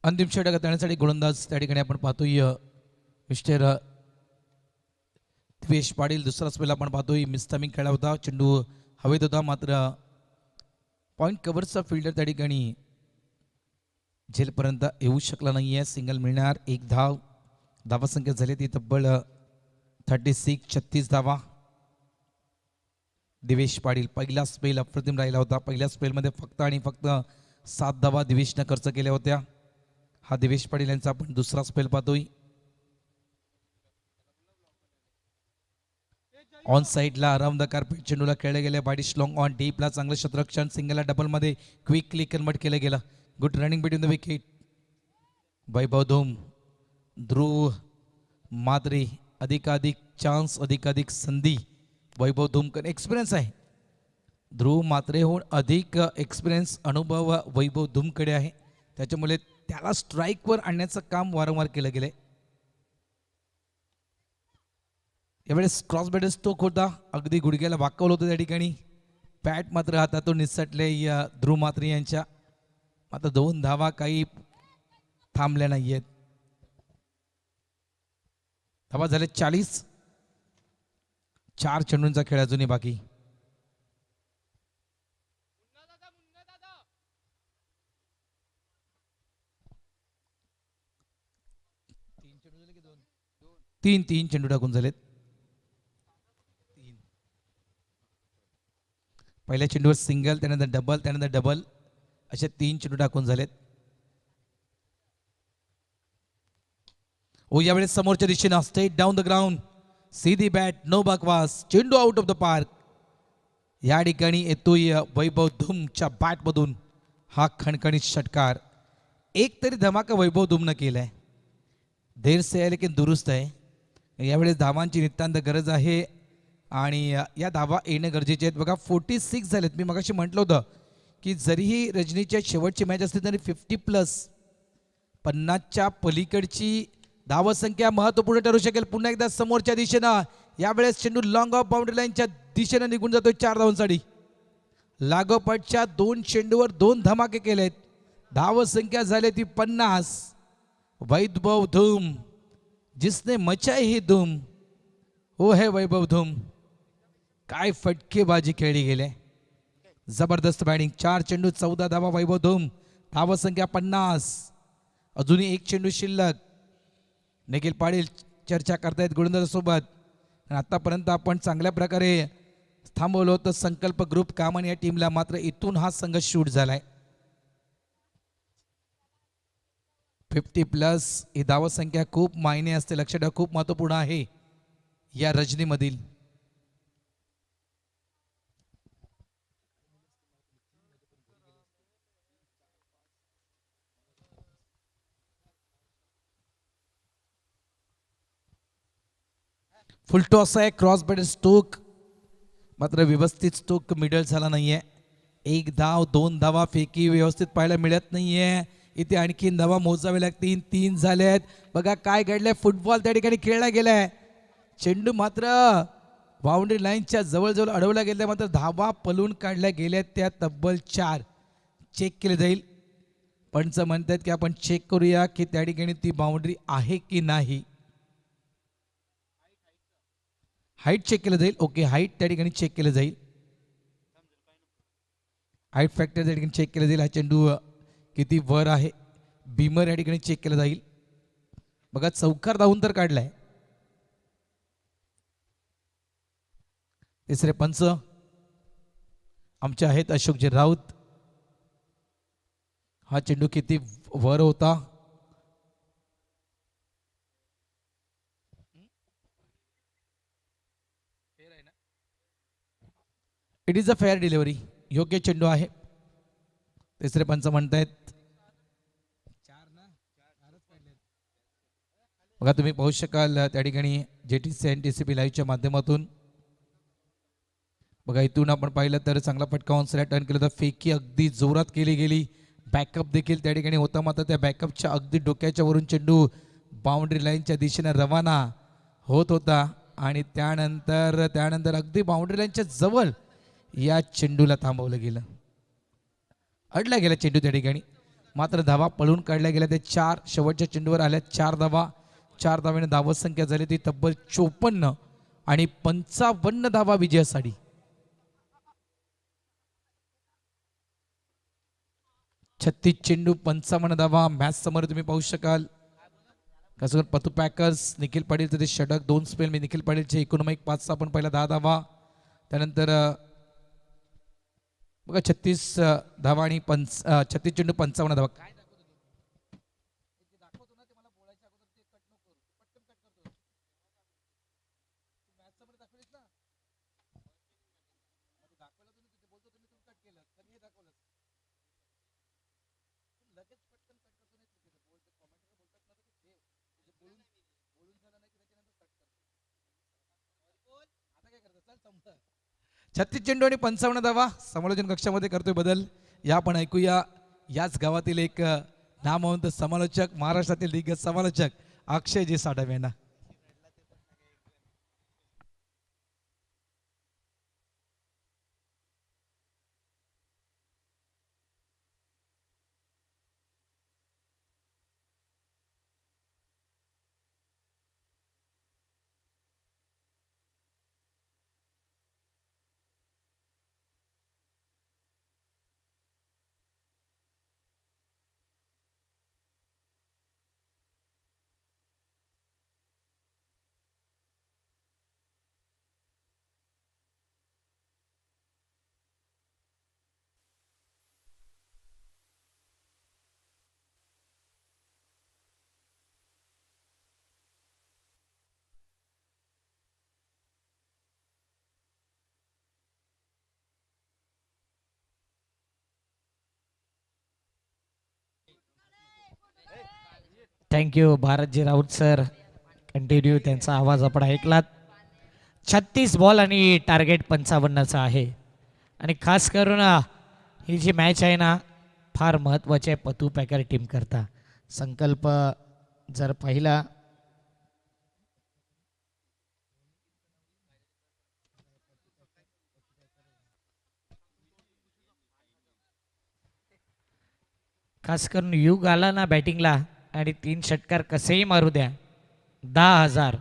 अंतिम षटक करण्यासाठी गोलंदाज त्या ठिकाणी आपण पाहतोय मिस्टर दिवेश पाटील. दुसरा स्पेल आपण पाहतोय मिस्टमिंग खेळला होता, चेंडू हवेत होता, मात्र पॉईंट कव्हरचा फिल्डर त्या ठिकाणी झेलपर्यंत येऊ शकला नाहीये. सिंगल मिळणार, एक धाव. धावा संख्या झाली ती तब्बल 36 धावा. दिवेश पाटील पहिला स्पेल अप्रतिम राहिला होता. पहिल्या स्पेलमध्ये फक्त आणि फक्त 7 धावा दिवेशनं खर्च केल्या होत्या. हा दिवेश पाटील यांचा आपण दुसरा स्पेल पाहतोय. ऑन साईडला अराउंड द कार्पेट चेंडूला खेळले गेले. बॉडी स्लॉंग ऑन डीपला चांगलं क्षेत्ररक्षण, सिंगलला डबलमध्ये क्विकली कन्वर्ट केलं गेलं. Good running between the wicket. Vaibhav Dhoom, Dhruv मात्रे, अधिकाधिक चान्स, अधिकाधिक संधी. वैभव धूमकर एक्सपिरियन्स आहे, ध्रुव मात्रेहून अधिक एक्सपिरियन्स अनुभव वैभव धूमकडे आहे, त्याच्यामुळे त्याला स्ट्राईकवर आणण्याचं काम वारंवार केलं गेलंय. यावेळेस क्रॉस बॅट स्ट्रोक होता, अगदी गुडघ्याला वाकवलं होतं त्या ठिकाणी. बॅट मात्र हातातून निसटले या ध्रुव मात्रे यांच्या. मात्र 2 धावा काही थांबल्या नाही आहेत. धावा झाले 40. 4 चेंडूंचा खेळ अजूनही बाकी. तीन चेंडू टाकून झालेत. पहिल्या चेंडूवर सिंगल, त्यानंतर डबल, त्यानंतर डबल, असे 3 चेंडू टाकून झालेत. हो, यावेळेस समोरच्या दिशेनं स्ट्रेट डाऊन द ग्राउंड, सीधी बॅट, नो बकवास, चेंडू आउट ऑफ द पार्क. या ठिकाणी येतोय वैभव धूमच्या बॅटमधून हा खणखणीत षटकार. एक तरी धमाका वैभव धूमनं केलाय. देर से आहे लेकिन दुरुस्त आहे. यावेळेस धावांची नितांत गरज आहे आणि या धावा येणं गरजेचे आहेत. बघा 46 झालेत. मी मगाशी म्हटलं होतं की जरीही रजनीच्या शेवटची मॅच असली तरी 50+, 50च्या पलीकडची धावसंख्या महत्त्वपूर्ण ठरू शकेल. पुन्हा एकदा समोरच्या दिशेनं यावेळेस चेंडू लॉंग ऑफ बाउंड्री लाईनच्या दिशेनं निघून जातोय 4 धावांसाठी. लागोपाठच्या 2 चेंडूवर 2 धमाके केलेत. धावसंख्या झाली ती 50. वैभव धूम, जिसने मचाई ही धूम वो है वैभव धूम. काय फटकेबाजी खेळली गेले, जबरदस्त बॅटिंग. 4 चेंडू 14 धावा वैभव धूम. धावसंख्या 50. अजूनही 1 चेंडू शिल्लक. निखिल पाटील चर्चा करतायत गोलंदाजासोबत. आतापर्यंत आपण चांगल्या प्रकारे थांबवलं होतं संकल्प ग्रुप कामान या टीमला, मात्र इथून हा संघ शूट झालाय. 50+ ही धावसंख्या खूप मायने असते, लक्षात ठेवा, खूप महत्त्वपूर्ण आहे या रजनीमधील. फुलटॉस आहे, क्रॉस बॅट स्टोक, मात्र व्यवस्थित स्टोक मिडल झाला नाहीये. 1 धाव, 2 धावा फेकी व्यवस्थित पाहायला मिळत नाहीये. इथे आणखीन धावा मोजावे लागतील. 3 झालेत. बघा काय घडलंय, फुटबॉल त्या ठिकाणी खेळला गेलाय. चेंडू मात्र बाउंड्री लाईनच्या जवळजवळ अडवला गेला, मात्र धावा पलून काढल्या गेल्या त्या तब्बल 4. चेक केले जाईल. पंच म्हणतात की आपण चेक करूया की त्या ठिकाणी ती बाउंड्री आहे की नाही. हाईट चेक केलं जाईल. ओके, हाईट त्या ठिकाणी चेक केलं जाईल. हाईट फॅक्टर त्या ठिकाणी चेक केलं जाईल. हा चेंडू किती वर आहे, बीमर या ठिकाणी चेक केलं जाईल. बघा चौकार धावून तर काढलाय. तिसरे पंच आमचे आहेत अशोकजी राऊत. हा चेंडू किती वर होता. It is a fair delivery, योग्य चेंडू आहे. तिसरे पंच म्हणतायत. बघा तुम्ही पाहू शकाल त्या ठिकाणी JTC NTCP लाईव्हच्या माध्यमातून. बघा इथून आपण पाहिलं तर चांगला फटका ऑन साईड टर्न केला होता. फेकी अगदी जोरात केली गेली. बॅकअप देखील त्या ठिकाणी होता, मात्र त्या बॅकअपच्या अगदी डोक्याच्या वरून चेंडू बाउंड्री लाईनच्या दिशेने रवाना होत होता आणि त्यानंतर अगदी बाउंड्री लाईनच्या जवळ या चेंडूला थांबवलं गेलं. अडला गेला चेंडू त्या ठिकाणी. मात्र धावा पळून काढल्या गेल्या. ते 4 शेवटच्या चेंडूवर आल्या 4 धावा. 4 धाव्याने धावत संख्या झाली ती तब्बल 54 आणि 55 धावा विजयासाठी. छत्तीस चेंडू 55 धावा. मॅच समोर तुम्ही पाहू शकाल. कसं पतू पॅकर्स निखिल पाटीलचं ते षटक 2 स्पेल मी निखिल पाटीलचे इकोनॉमिक 5 आपण पहिला 10 धावा. त्यानंतर बघा 36 धावा आणि 36 चेंडू 55 धावा. काय दाखवतो ना ते मला बोलायच्या अगोदर ते कट नको करू. पटकन कट करतो. मॅच समोर दाखवलीस ना दाखवलं तुम्ही तिथे बोलतो तुम्ही कट केलं तर हे दाखवलं लगेच पटकन कट करतो नाही बोलते कॉमेंटर बोलतात ना ते बोलून बोलून झालं नाही की त्याच्यानंतर कट करतो. आता काय करतो चल संपलं. 36 चेंडू आणि 55 धावा. समालोचन कक्षामध्ये करतोय बदल. या पण ऐकूया याच गावातील एक नामवंत समालोचक महाराष्ट्रातील दिग्गज समालोचक अक्षय जी साठव यांना. Thank you Bharatji Raut sir. Continue त्यांचा आवाज आपण ऐकलात. 36 बॉल आणि टार्गेट 55चा आहे. आणि खास करून ही जी मॅच आहे ना फार महत्त्वाची आहे पतू पॅकर टीम करता. संकल्प जर पाहिला खास करून युग आला ना बॅटिंगला आणि 3 षटकार कसेही मारू द्या 10,000.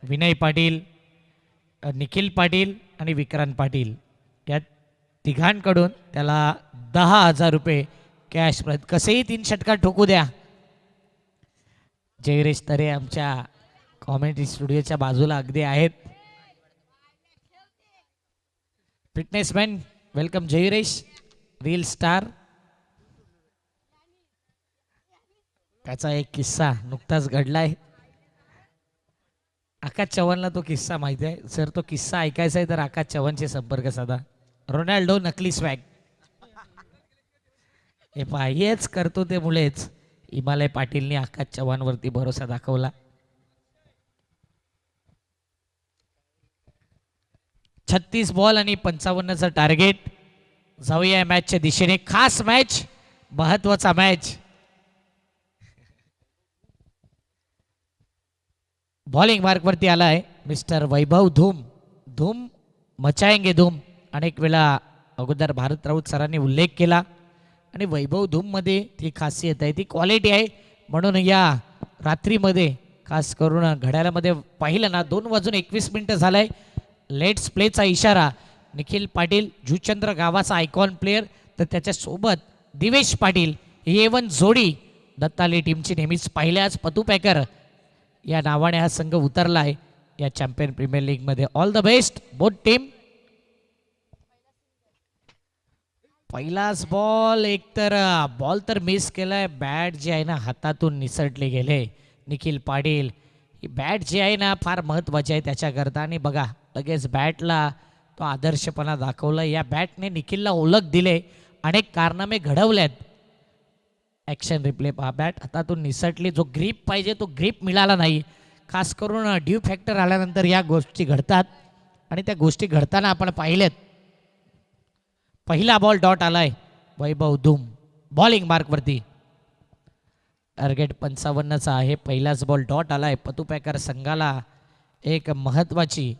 विनय पाटील, निखिल पाटील आणि विक्रांत पाटील या तिघांकडून त्याला 10,000 रुपये कॅश प्रत. कसेही 3 षटकार ठोकू द्या. जयरेश तरे आमच्या कॉमेंट्री स्टुडिओच्या बाजूला अगदी आहेत. Fitness man welcome Jayresh. Reel star. त्याचा एक किस्सा नुकताच घडलाय. आकाश चव्हाणला तो किस्सा माहिती आहे सर. तो किस्सा ऐकायचा आहे तर आकाश चव्हाणचे संपर्क साधा. रोनाल्डो नकली स्वॅग. हे पहा हेच करतो ते मुळेच हिमालय पाटीलने आकाश चव्हाणवरती भरोसा दाखवला. 36 बॉल आणि 55चं टार्गेट. जाऊया या मॅचच्या दिशेने. खास मॅच, महत्वाचा मॅच. बॉलिंग मार्कवरती आला आहे मिस्टर वैभव धूम. धूम मचाएंगे धूम अनेक वेळा अगोदर भारत राऊत सरांनी उल्लेख केला. आणि वैभव धूममध्ये ती खासियत आहे, ती क्वालिटी आहे. म्हणून या रात्रीमध्ये खास करून घड्याळामध्ये पाहिलं ना 2:21 झालाय. लेट्स प्लेचा इशारा. निखिल पाटील जुचंद्र गावाचा आयकॉन प्लेयर तर त्याच्यासोबत दिवेश पाटील ही A1 जोडी दत्ताले टीमची नेहमीच पाहिल्याच पतू पॅकर या नावाने हा संघ उतरला आहे या चॅम्पियन प्रीमियर लीगमध्ये. All the best both team. पहिलाच बॉल. एकतर बॉल तर मिस केलाय. बॅट जे आहे ना हातातून निसटले गेले निखिल पाटील. ही बॅट जी आहे ना फार महत्त्वाची आहे त्याच्याकरता. आणि बघा लगेच बॅटला तो आदर्शपणा दाखवला. या बॅटने निखिलला ओळख दिले, अनेक कारनामे घडवल्यात. ॲक्शन रिप्ले पहा. बॅट हातातून निसटली. जो ग्रीप पाहिजे तो ग्रीप मिळाला नाही. खास करून ड्यू फॅक्टर आल्यानंतर या गोष्टी घडतात आणि त्या गोष्टी घडताना आपण पाहिलेत. पहिला बॉल डॉट आलाय वैभव धूम बॉलिंग मार्कवरती. टार्गेट 55चा आहे. पहिलाच बॉल डॉट आलाय. पतू पॅकर संघाला एक महत्वाची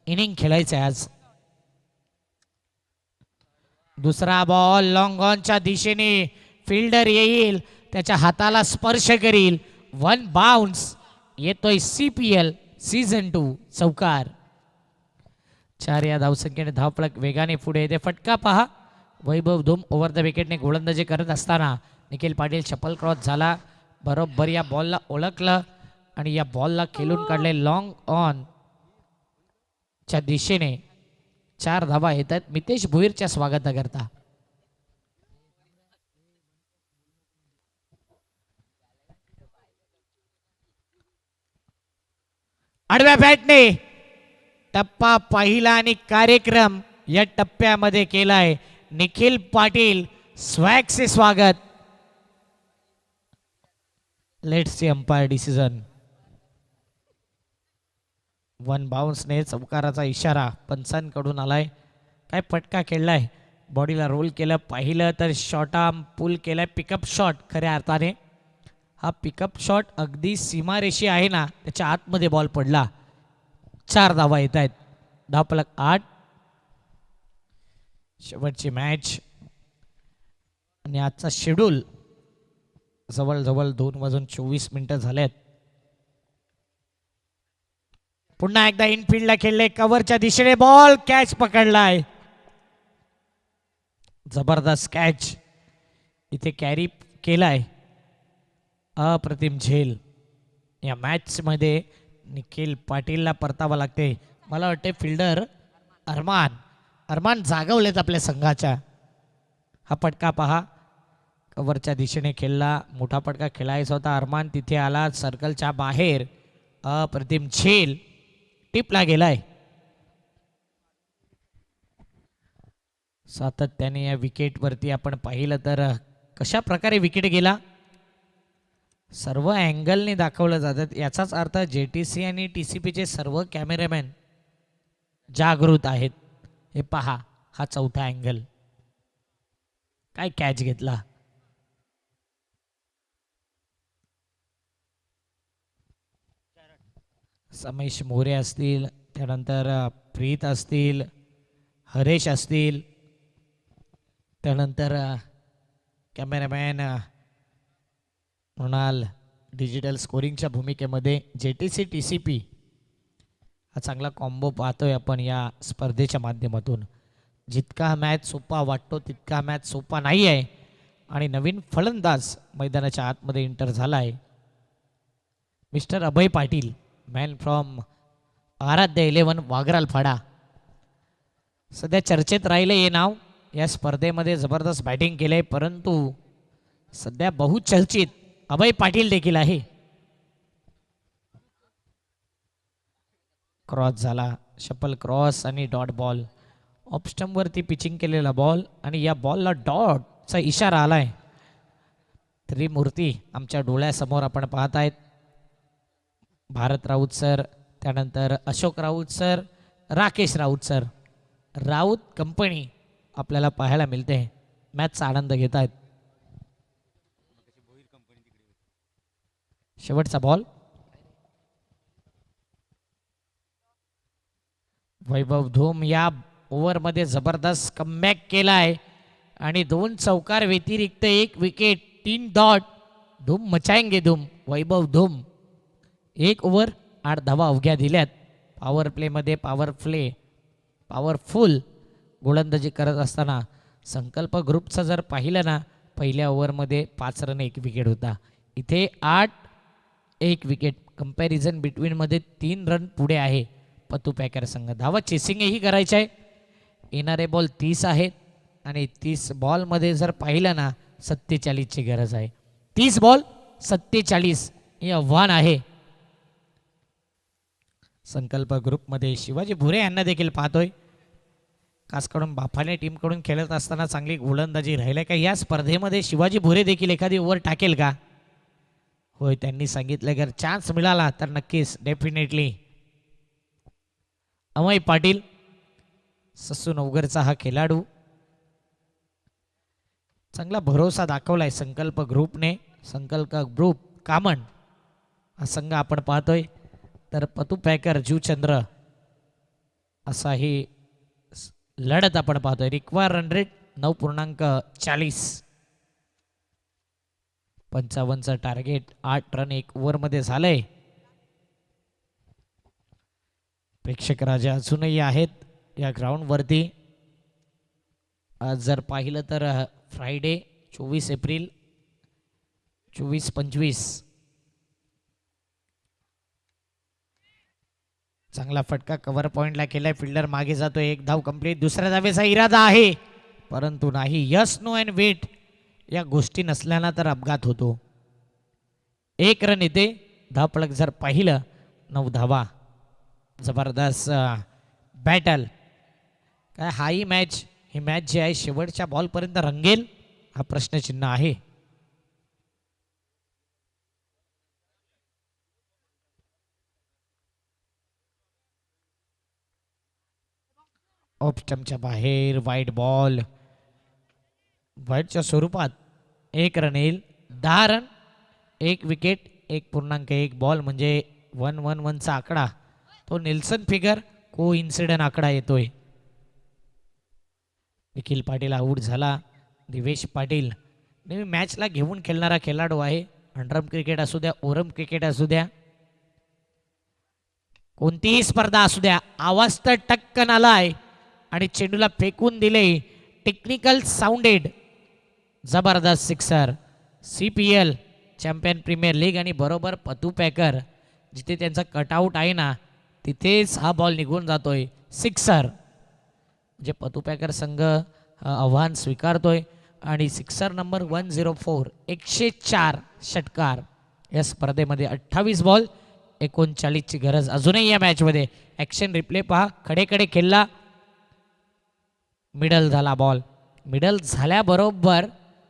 इनिंग खेळायचं आहे आज. दुसरा बॉल लॉंग ऑनच्या दिशेने फिल्डर येईल, त्याच्या हाताला स्पर्श करील, 1 बाउन्स. येतोय CPL सीझन 2 चौकार. 4 या धावसंख्येने धावफलक वेगाने पुढे येते. फटका पहा. वैभव धूम ओव्हर द विकेटने गोलंदाजी करत असताना निखिल पाटील शपल क्रॉस झाला, बरोबर या बॉलला ओळखलं आणि या बॉलला खेळून काढले लॉंग ऑन च्या दिशेने. 4 धावा येतात मितेश भोईरच्या स्वागताकरता. आडव्या बॅटने टप्पा पहिला आणि कार्यक्रम या टप्प्यामध्ये केलाय. निखिल पाटील स्वॅगचे स्वागत. Let's see umpire decision. 1 बाउन्सने चौकाराचा इशारा पंचांकडून आलाय. काय फटका खेळलाय, बॉडीला रोल केलं, पाहिलं तर शॉर्ट आर्म पुल केलाय. पिकअप शॉट खऱ्या अर्थाने. हा पिकअप शॉट अगदी सीमारेषी आहे ना, त्याच्या आतमध्ये बॉल पडला. 4 धावा येत आहेत. धावफलक 8. शेवटची मॅच आणि आजचा शेड्यूल जवळजवळ 2:24 झालेत. पुन्हा एकदा इनफिल्डला खेळले, कव्हरच्या दिशेने बॉल, कॅच पकडलाय. जबरदस्त कॅच इथे कॅरी केलाय. अप्रतिम झेल. या मॅच मध्ये निखिल पाटीलला परतावा लागते. मला वाटते फिल्डर अरमान जागवलेत आपल्या संघाच्या. हा फटका पहा, कव्हरच्या दिशेने खेळला, मोठा फटका खेळायचा होता. अरमान तिथे आला, सर्कलच्या बाहेर. अप्रतिम झेल टिपला गेलाय. सातत्याने या विकेटवरती आपण पाहिलं तर कशा प्रकारे विकेट गेला, सर्व अँगलने दाखवलं जातात. याचाच अर्थ JTC आणि TCPचे सर्व कॅमेरामॅन जागृत आहेत. हे पहा, हा चौथा अँगल. काय कॅच घेतला. समेश मोरे असतील, त्यानंतर प्रीत असतील, हरेश असतील, त्यानंतर कॅमेरामॅन मृणाल डिजिटल स्कोरिंगच्या भूमिकेमध्ये JTC TCP. हा चांगला कॉम्बो पाहतोय आपण या स्पर्धेच्या माध्यमातून. जितका हा मॅच सोपा वाटतो तितका मॅच सोपा नाही आहे. आणि नवीन फलंदाज मैदानाच्या आतमध्ये एंटर झालाय, mister Abhay Patil, man from आराध्य 11 वागराल फाडा. सध्या चर्चेत राहिले हे नाव. या स्पर्धेमध्ये जबरदस्त बॅटिंग केले, परंतु सध्या बहुचर्चित अभय पाटील देखील आहे. क्रॉस झाला, शपल क्रॉस आणि डॉट बॉल. ऑफ स्टंप वरती पिचिंग केलेला बॉल आणि या बॉलला डॉटचा इशारा आलाय. त्रिमूर्ती आमच्या डोळ्यासमोर आपण पाहत आहेत. भारत राऊत सर, त्यानंतर Ashok Raut sir, Rakesh Raut sir, Raut company आपल्याला पाहायला मिळते. मॅचचा आनंद घेत आहेत. शेवटचा बॉल. वैभव धूम या ओव्हरमध्ये जबरदस्त कमबॅक केलाय आणि 2 चौकार व्यतिरिक्त 1 विकेट, 3 डॉट. धूम मचाएंगे धूम. वैभव धूम 1 ओव्हर 8 धावा अवघ्या दिल्यात. पॉवर प्लेमध्ये पॉवरफुल गोलंदाजी करत असताना संकल्प ग्रुपचं जर पाहिलं ना, पहिल्या ओव्हरमध्ये 5 रन 1 विकेट होता. इथे 8 1 विकेट. कंपॅरिझन बिटवीनमध्ये 3 रन पुढे आहे पतू पॅकर संघ. धावा चेसिंगही करायचे आहे. येणारे बॉल 30 आहेत आणि 30 बॉलमध्ये जर पाहिलं ना 47ची गरज आहे. 30 बॉल 47 हे आव्हान आहे. संकल्प ग्रुपमध्ये शिवाजी भुरे यांना देखील पाहतोय. खासकडून बाफाने टीमकडून खेळत असताना चांगली गोलंदाजी राहिली का या स्पर्धेमध्ये शिवाजी भुरे देखील एखादी ओव्हर टाकेल का? होय, त्यांनी सांगितलं जर चान्स मिळाला तर नक्कीच, डेफिनेटली. अमय पाटील ससून नवगरचा हा खेळाडू चांगला भरोसा दाखवलाय संकल्प ग्रुपने. संकल्प ग्रुप कामन हा संघ आपण पाहतोय. तर पतू पॅकर जीवचंद्र असा ही लढत आपण पाहतोय. Require run rate 9.40. 55चं टार्गेट, 8 रन 1 ओव्हरमध्ये झालंय. प्रेक्षक राजा अजूनही आहेत या ग्राउंडवरती. आज जर पाहिलं तर फ्रायडे 24 एप्रिल 24-25. चांगला फटका कव्हर पॉइंटला केलाय. फिल्डर मागे जातोय. एक धाव कंप्लीट. दुसऱ्या धावेचा इरादा आहे परंतु नाही. यस नो अँड वेट या गोष्टी नसल्यानं तर अपघात होतो. 1 रन येते. धावफलक जर पाहिलं 9 धावा. जबरदस्त बॅटल. काय हा ही मॅच, ही मॅच जी आहे शेवटच्या बॉलपर्यंत रंगेल हा प्रश्नचिन्ह आहे. ऑफ स्टंपच्या बाहेर वाईट बॉल. वाईटच्या स्वरूपात 1 रन येईल. 10 रन 1 विकेट 1.1 बॉल म्हणजे 1-1-1चा आकडा तो नेल्सन फिगर को इन्सिडंट आकडा येतोय. निखिल पाटील आऊट झाला. दिवेश पाटील नेहमी मॅचला घेऊन खेळणारा खेळाडू आहे. अंडरम क्रिकेट असू द्या, ओरम क्रिकेट असू द्या, कोणतीही स्पर्धा असू द्या, आवाज तर टक्कन आलाय आणि चेंडूला फेकून दिले. Technical sounded. जबरदस्त sixer. CPL champion premier league आणि बरोबर पतू पॅकर जिथे त्यांचा कटआउट आहे ना तिथेच हा बॉल निघून जातोय. सिक्सर म्हणजे पतू पॅकर संघ आव्हान स्वीकारतोय आणि सिक्सर नंबर 104 104 षटकार या स्पर्धेमध्ये. 28 बॉल 39ची गरज अजूनही या मॅचमध्ये. ॲक्शन रिप्ले पहा. खडेकडे खेळला. मिडल झाला बॉल. मिडल झाल्याबरोबर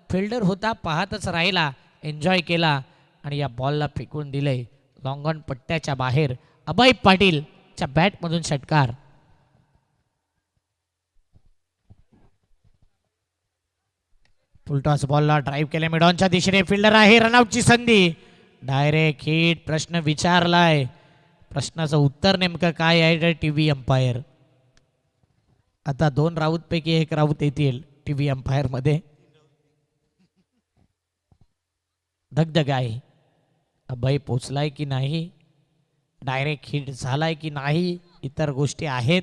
फिल्डर होता पाहतच राहिला. एन्जॉय केला आणि या बॉलला फेकून दिले लॉंग ऑन पट्ट्याच्या बाहेर. अभय पाटीलच्या बॅटमधून षटकार. फुलटॉस बॉलला ड्राईव्ह केले. मिडॉनच्या दिशेने फिल्डर आहे. रनआउटची संधी. Direct hit. प्रश्न विचारलाय. प्रश्नाचं उत्तर नेमकं काय आहे? TV umpire. आता 2 राऊतपैकी 1 राऊत येतील टीव्ही अंपायर मध्ये. धगधग आहे. अभय पोचलाय की नाही, डायरेक्ट हिट झालाय की नाही, इतर गोष्टी आहेत.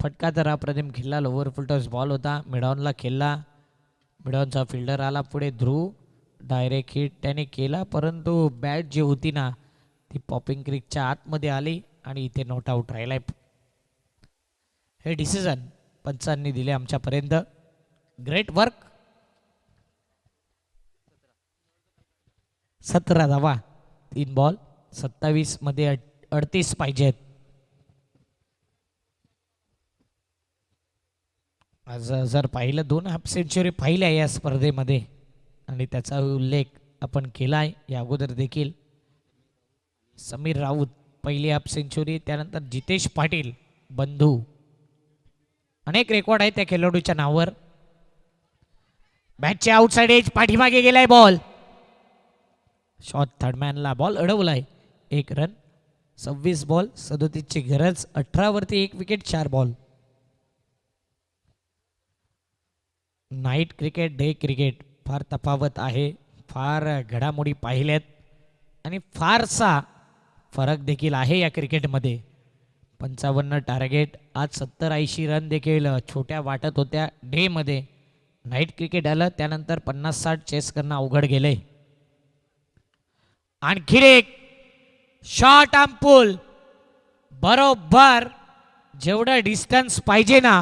फटका तर अप्रतिम खेळला. लोवर फुलटॉस बॉल होता. मिडॉनला खेळला. मिडॉनचा फिल्डर आला पुढे. ध्रुव डायरेक्ट हिट त्याने केला परंतु बॅट जी होती ना ती पॉपिंग क्रीकच्या आतमध्ये आली आणि इथे नॉट आऊट राहिलाय. हे डिसिजन पंचांनी दिले आमच्यापर्यंत. Great work. 17 धावा 3 बॉल 27 मध्ये 38 पाहिजेत. आज जर पाहिलं 2 हाफ सेंचुरी पाहिल्या या स्पर्धेमध्ये आणि त्याचा उल्लेख आपण केलाय या अगोदर देखील. समीर राऊत पहिली हाफ सेंचुरी, त्यानंतर जितेश पाटील बंधू. अनेक रेकॉर्ड आहेत त्या खेळाडूच्या नावावर. बॅटच्या आउटसाइड एज पाठीमागे गेलाय बॉल. शॉट थर्डमॅनला बॉल अडवलाय. 1 रन. 26 बॉल 37ची गरज. 18 वरती 1 wicket 4 ball. Night cricket day cricket फार तफावत आहे. फार घडामोडी पाहिल्यात आणि फारसा फरक देखील आहे या क्रिकेटमध्ये. 55 टार्गेट. आज 70-80 रन देखील छोट्या वाटत होत्या डे मध्ये. नाईट क्रिकेट आलं त्यानंतर 50-60 चेस करणं अवघड गेले. आणखी एक शॉट आम्पूल. बरोबर जेवढं डिस्टन्स पाहिजे ना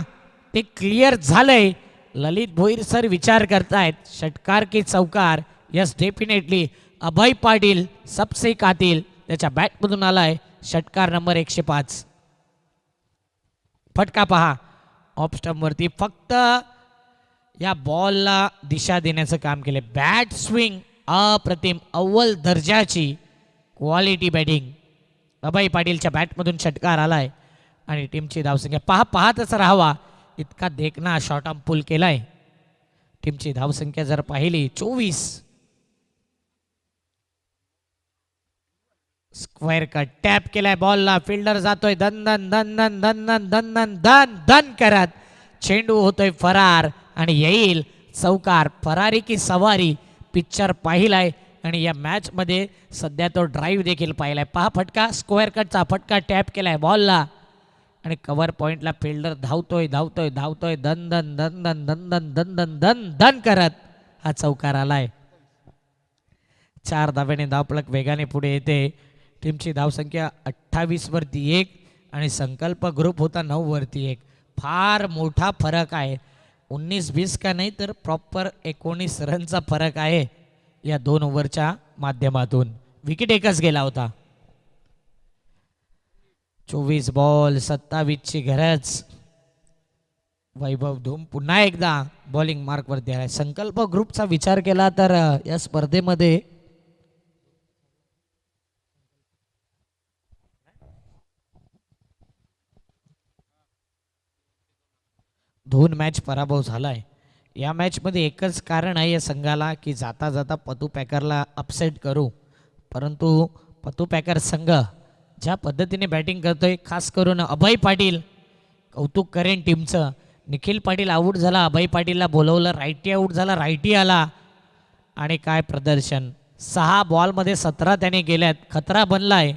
ते क्लिअर झालंय. ललित भोईर सर विचार करतायत षटकार की चौकार. यस डेफिनेटली अभय पाटील सबसे कातिल त्याच्या बॅटमधून आलाय षटकार नंबर 105. फटका पहा ऑफ स्टंप वरती. फक्त या बॉलला दिशा देण्याचं काम केले. बॅट स्विंग अप्रतिम अव्वल दर्जाची क्वालिटी बॅटिंग. अभय पाटीलच्या बॅटमधून षटकार आलाय आणि टीमची धावसंख्या पाहतच राहावा इतका देखना शॉट आर्म पुल केलाय. टीमची धावसंख्या जर पाहिली 24. स्क्वेअर कट टॅप केलाय बॉलला, फिल्डर जातोय धन धन धन धन धन धन धन धन धन धन करत, चेंडू होतोय फरार आणि येईल चौकार. फरारी की सवारी पिक्चर पाहिलाय आणि या मॅच मध्ये सध्या तो ड्राईव्ह देखील पाहिलाय. पहा फटका, स्क्वेअर कटचा फटका टॅप केलाय बॉलला आणि कव्हर पॉइंटला फिल्डर धावतोय धावतोय धावतोय धन धन धन धन धन धन धन धन धन धन करत हा चौकार आलाय. 4 धाव्याने धावफलक वेगाने पुढे येते. टीमची धावसंख्या 28 वरती 1 आणि संकल्प ग्रुप होता 9 वरती 1. फार मोठा फरक आहे. 19-20 का नाही तर प्रॉपर 19 रनचा फरक आहे या 2 ओव्हरच्या माध्यमातून. विकेट एकच गेला होता. 24 बॉल 27 ची गरज. वैभव धूम पुन्हा एकदा बॉलिंग मार्क वरती आहे. संकल्प ग्रुपचा विचार केला तर या स्पर्धेमध्ये दोन मॅच पराभव झालाय. या मॅचमध्ये एकच कारण आहे या संघाला की जाता जाता पतू पॅकरला अपसेट करू, परंतु पतू पॅकर संघ ज्या पद्धतीने बॅटिंग करतोय, खास करून अभय पाटील, कौतुक करेन टीमचं. निखिल पाटील आऊट झाला, अभय पाटीलला बोलवलं, रायटी आऊट झाला, रायटी आला आणि काय प्रदर्शन. 6 बॉलमध्ये 17 त्याने गेल्यात. खतरा बनलाय.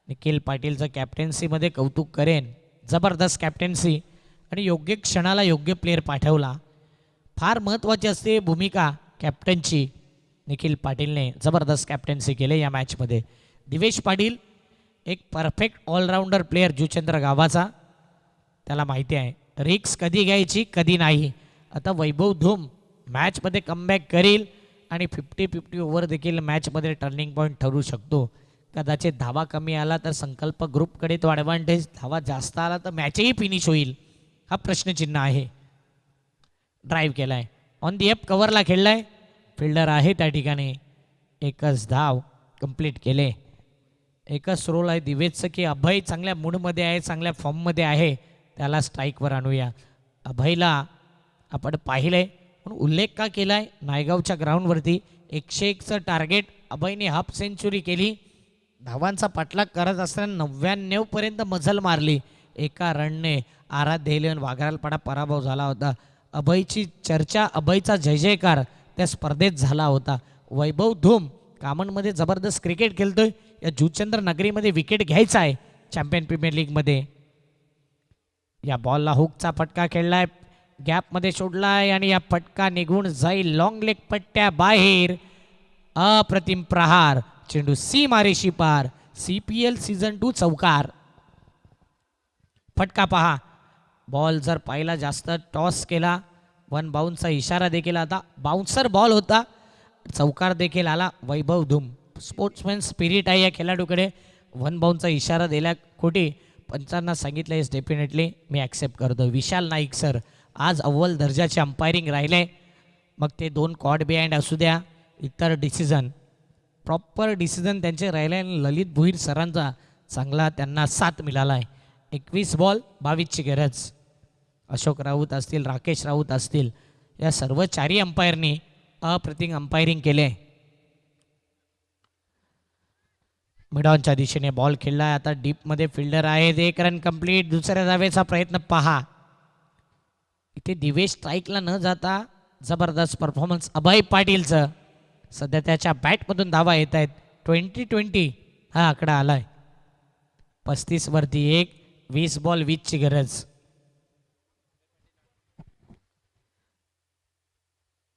निखिल पाटीलचं कॅप्टन्सीमध्ये कौतुक करेन. जबरदस्त कॅप्टन्सी आणि योग्य क्षणाला योग्य प्लेअर पाठवला. फार महत्त्वाची असते भूमिका कॅप्टनची. निखिल पाटीलने जबरदस्त कॅप्टन्सी केले या मॅचमध्ये. दिवेश पाटील एक परफेक्ट ऑलराऊंडर प्लेअर जुचंद्र गावाचा. त्याला माहिती आहे रिक्स कधी घ्यायची कधी नाही. आता वैभव धूम मॅचमध्ये कमबॅक करील आणि 50-50 ओव्हर देखील मॅचमध्ये टर्निंग पॉईंट ठरू शकतो. कदाचित धावा कमी आला तर संकल्प ग्रुपकडे तो ॲडव्हान्टेज, धावा जास्त आला तर मॅचही फिनिश होईल, हा प्रश्नचिन्ह आहे. ड्राईव्ह केलाय, ऑन दी एप कव्हरला खेळलाय, फिल्डर आहे त्या ठिकाणी. एकच धाव कंप्लीट केले. एकच रोल आहे दिवेशचं की अभय चांगल्या मूडमध्ये आहे, चांगल्या फॉर्ममध्ये आहे, त्याला स्ट्राईकवर आणूया. अभयला आपण पाहिलंय म्हणून उल्लेख का केलाय. नायगावच्या ग्राउंडवरती 101चं टार्गेट अभयने हाफ सेंचुरी केली. धावांचा पाठलाग करत असताना 99 पर्यंत मजल मारली. एका रनने आराध्य हेलियन वाघरालपाडा पराभव झाला होता. अभयची चर्चा, अभयचा जय जयकार त्या स्पर्धेत झाला होता. वैभव धूम कामनमध्ये जबरदस्त क्रिकेट खेळतोय. या जुचंद्र नगरीमध्ये विकेट घ्यायचा आहे चॅम्पियन प्रीमियर लीगमध्ये. या बॉलला हुकचा फटका खेळलाय, गॅपमध्ये सोडलाय आणि या फटका निघून जाईल लॉंग लेग पट्ट्या बाहेर. अप्रतिम प्रहार, चेंडू सी मारेशी पार. CPL सीझन 2 चौकार. फटका पहा, बॉल जर पाहिला जास्त टॉस केला, 1 बाउन्सचा इशारा देखील आता. बाउन्सर बॉल होता, चौकार देखील आला. वैभव धूम स्पोर्ट्समॅन स्पिरिट आहे या खेळाडूकडे. 1 बाउन्सचा इशारा दिला खोटी, पंचांना सांगितलं येस डेफिनेटली मी ॲक्सेप्ट करतो. विशाल नाईक सर आज अव्वल दर्जाचे अंपायरिंग राहिले, मग ते 2 कॉट बिहाइंड असू द्या, इतर डिसिजन प्रॉपर डिसिजन त्यांचे राहिले. आणि ललित भुईर सरांचा चांगला त्यांना साथ मिळाला आहे. 21 बॉल 22ची गरज. अशोक राऊत असतील, राकेश राऊत असतील, या सर्व 4ही अंपायरनी अप्रतिम अंपायरिंग केले. मिडॉनच्या दिशेने बॉल खेळलाय. आता डीपमध्ये फिल्डर आहेत. 1 रन कंप्लीट. दुसऱ्या धावेचा प्रयत्न पहा. इथे दिवेश स्ट्राईकला न जाता जबरदस्त परफॉर्मन्स अभय पाटीलचं. सध्या त्याच्या बॅटमधून धावा येत आहेत. 20-20 हा आकडा आलाय. 35 वरती 1, 20 बॉल 20ची गरज.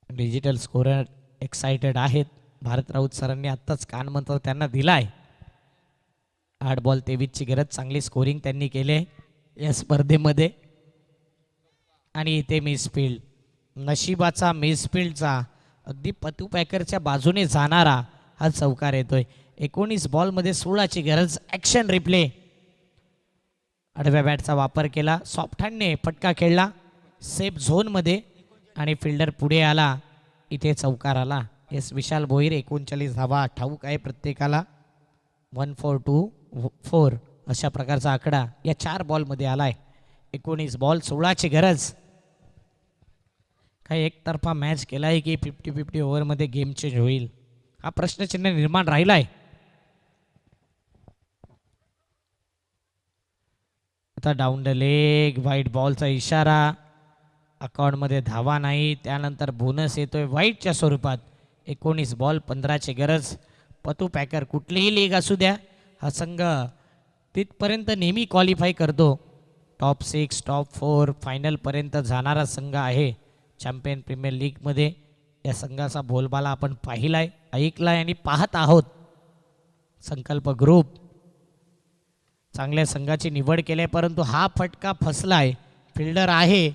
डिजिटल स्कोरर एक्साइटेड आहेत. भारत राऊत सरांनी आत्ताच कानमंत्र त्यांना दिलाय. 8 बॉल 23ची गरज. चांगली स्कोरिंग त्यांनी केले या स्पर्धेमध्ये. आणि इथे मिसफिल्ड, नशिबाचा मिसफिल्डचा अगदी पतू पॅकरच्या बाजूने जाणारा हा चौकार येतोय. 19 बॉलमध्ये 16ची गरज. Action replay. आडव्या बॅटचा वापर केला, सॉफ्ट हँडने फटका खेळला सेफ झोनमध्ये आणि फिल्डर पुढे आला. इथे चौकार आला. एस विशाल भोईर 39 धावा ठाऊक आहे प्रत्येकाला. 1-4-2-4 अशा प्रकारचा आकडा या 4 बॉलमध्ये आलाय. 19 बॉल 16ची गरज. काही एकतर्फा मॅच केला आहे की 50-50 ओव्हरमध्ये गेम चेंज होईल, हा प्रश्नचिन्ह निर्माण राहिला आहे. होता डाऊन द लेग, व्हाईट बॉलचा इशारा, अकाउंटमध्ये धावा नाही. त्यानंतर बोनस येतोय व्हाईटच्या स्वरूपात. 19 बॉल 15ची गरज. पतू पॅकर कुठलीही लीग असू द्या, हा संघ तिथपर्यंत नेहमी क्वालिफाय करतो. टॉप 6 टॉप 4 फायनलपर्यंत जाणारा संघ आहे चॅम्पियन प्रीमियर लीगमध्ये. या संघाचा बोलबाला आपण पाहिलाय, ऐकलाय आणि पाहत आहोत. संकल्प ग्रुप चांगल्या संघाची निवड केली, परंतु हा फटका फसलाय. फिल्डर आहे,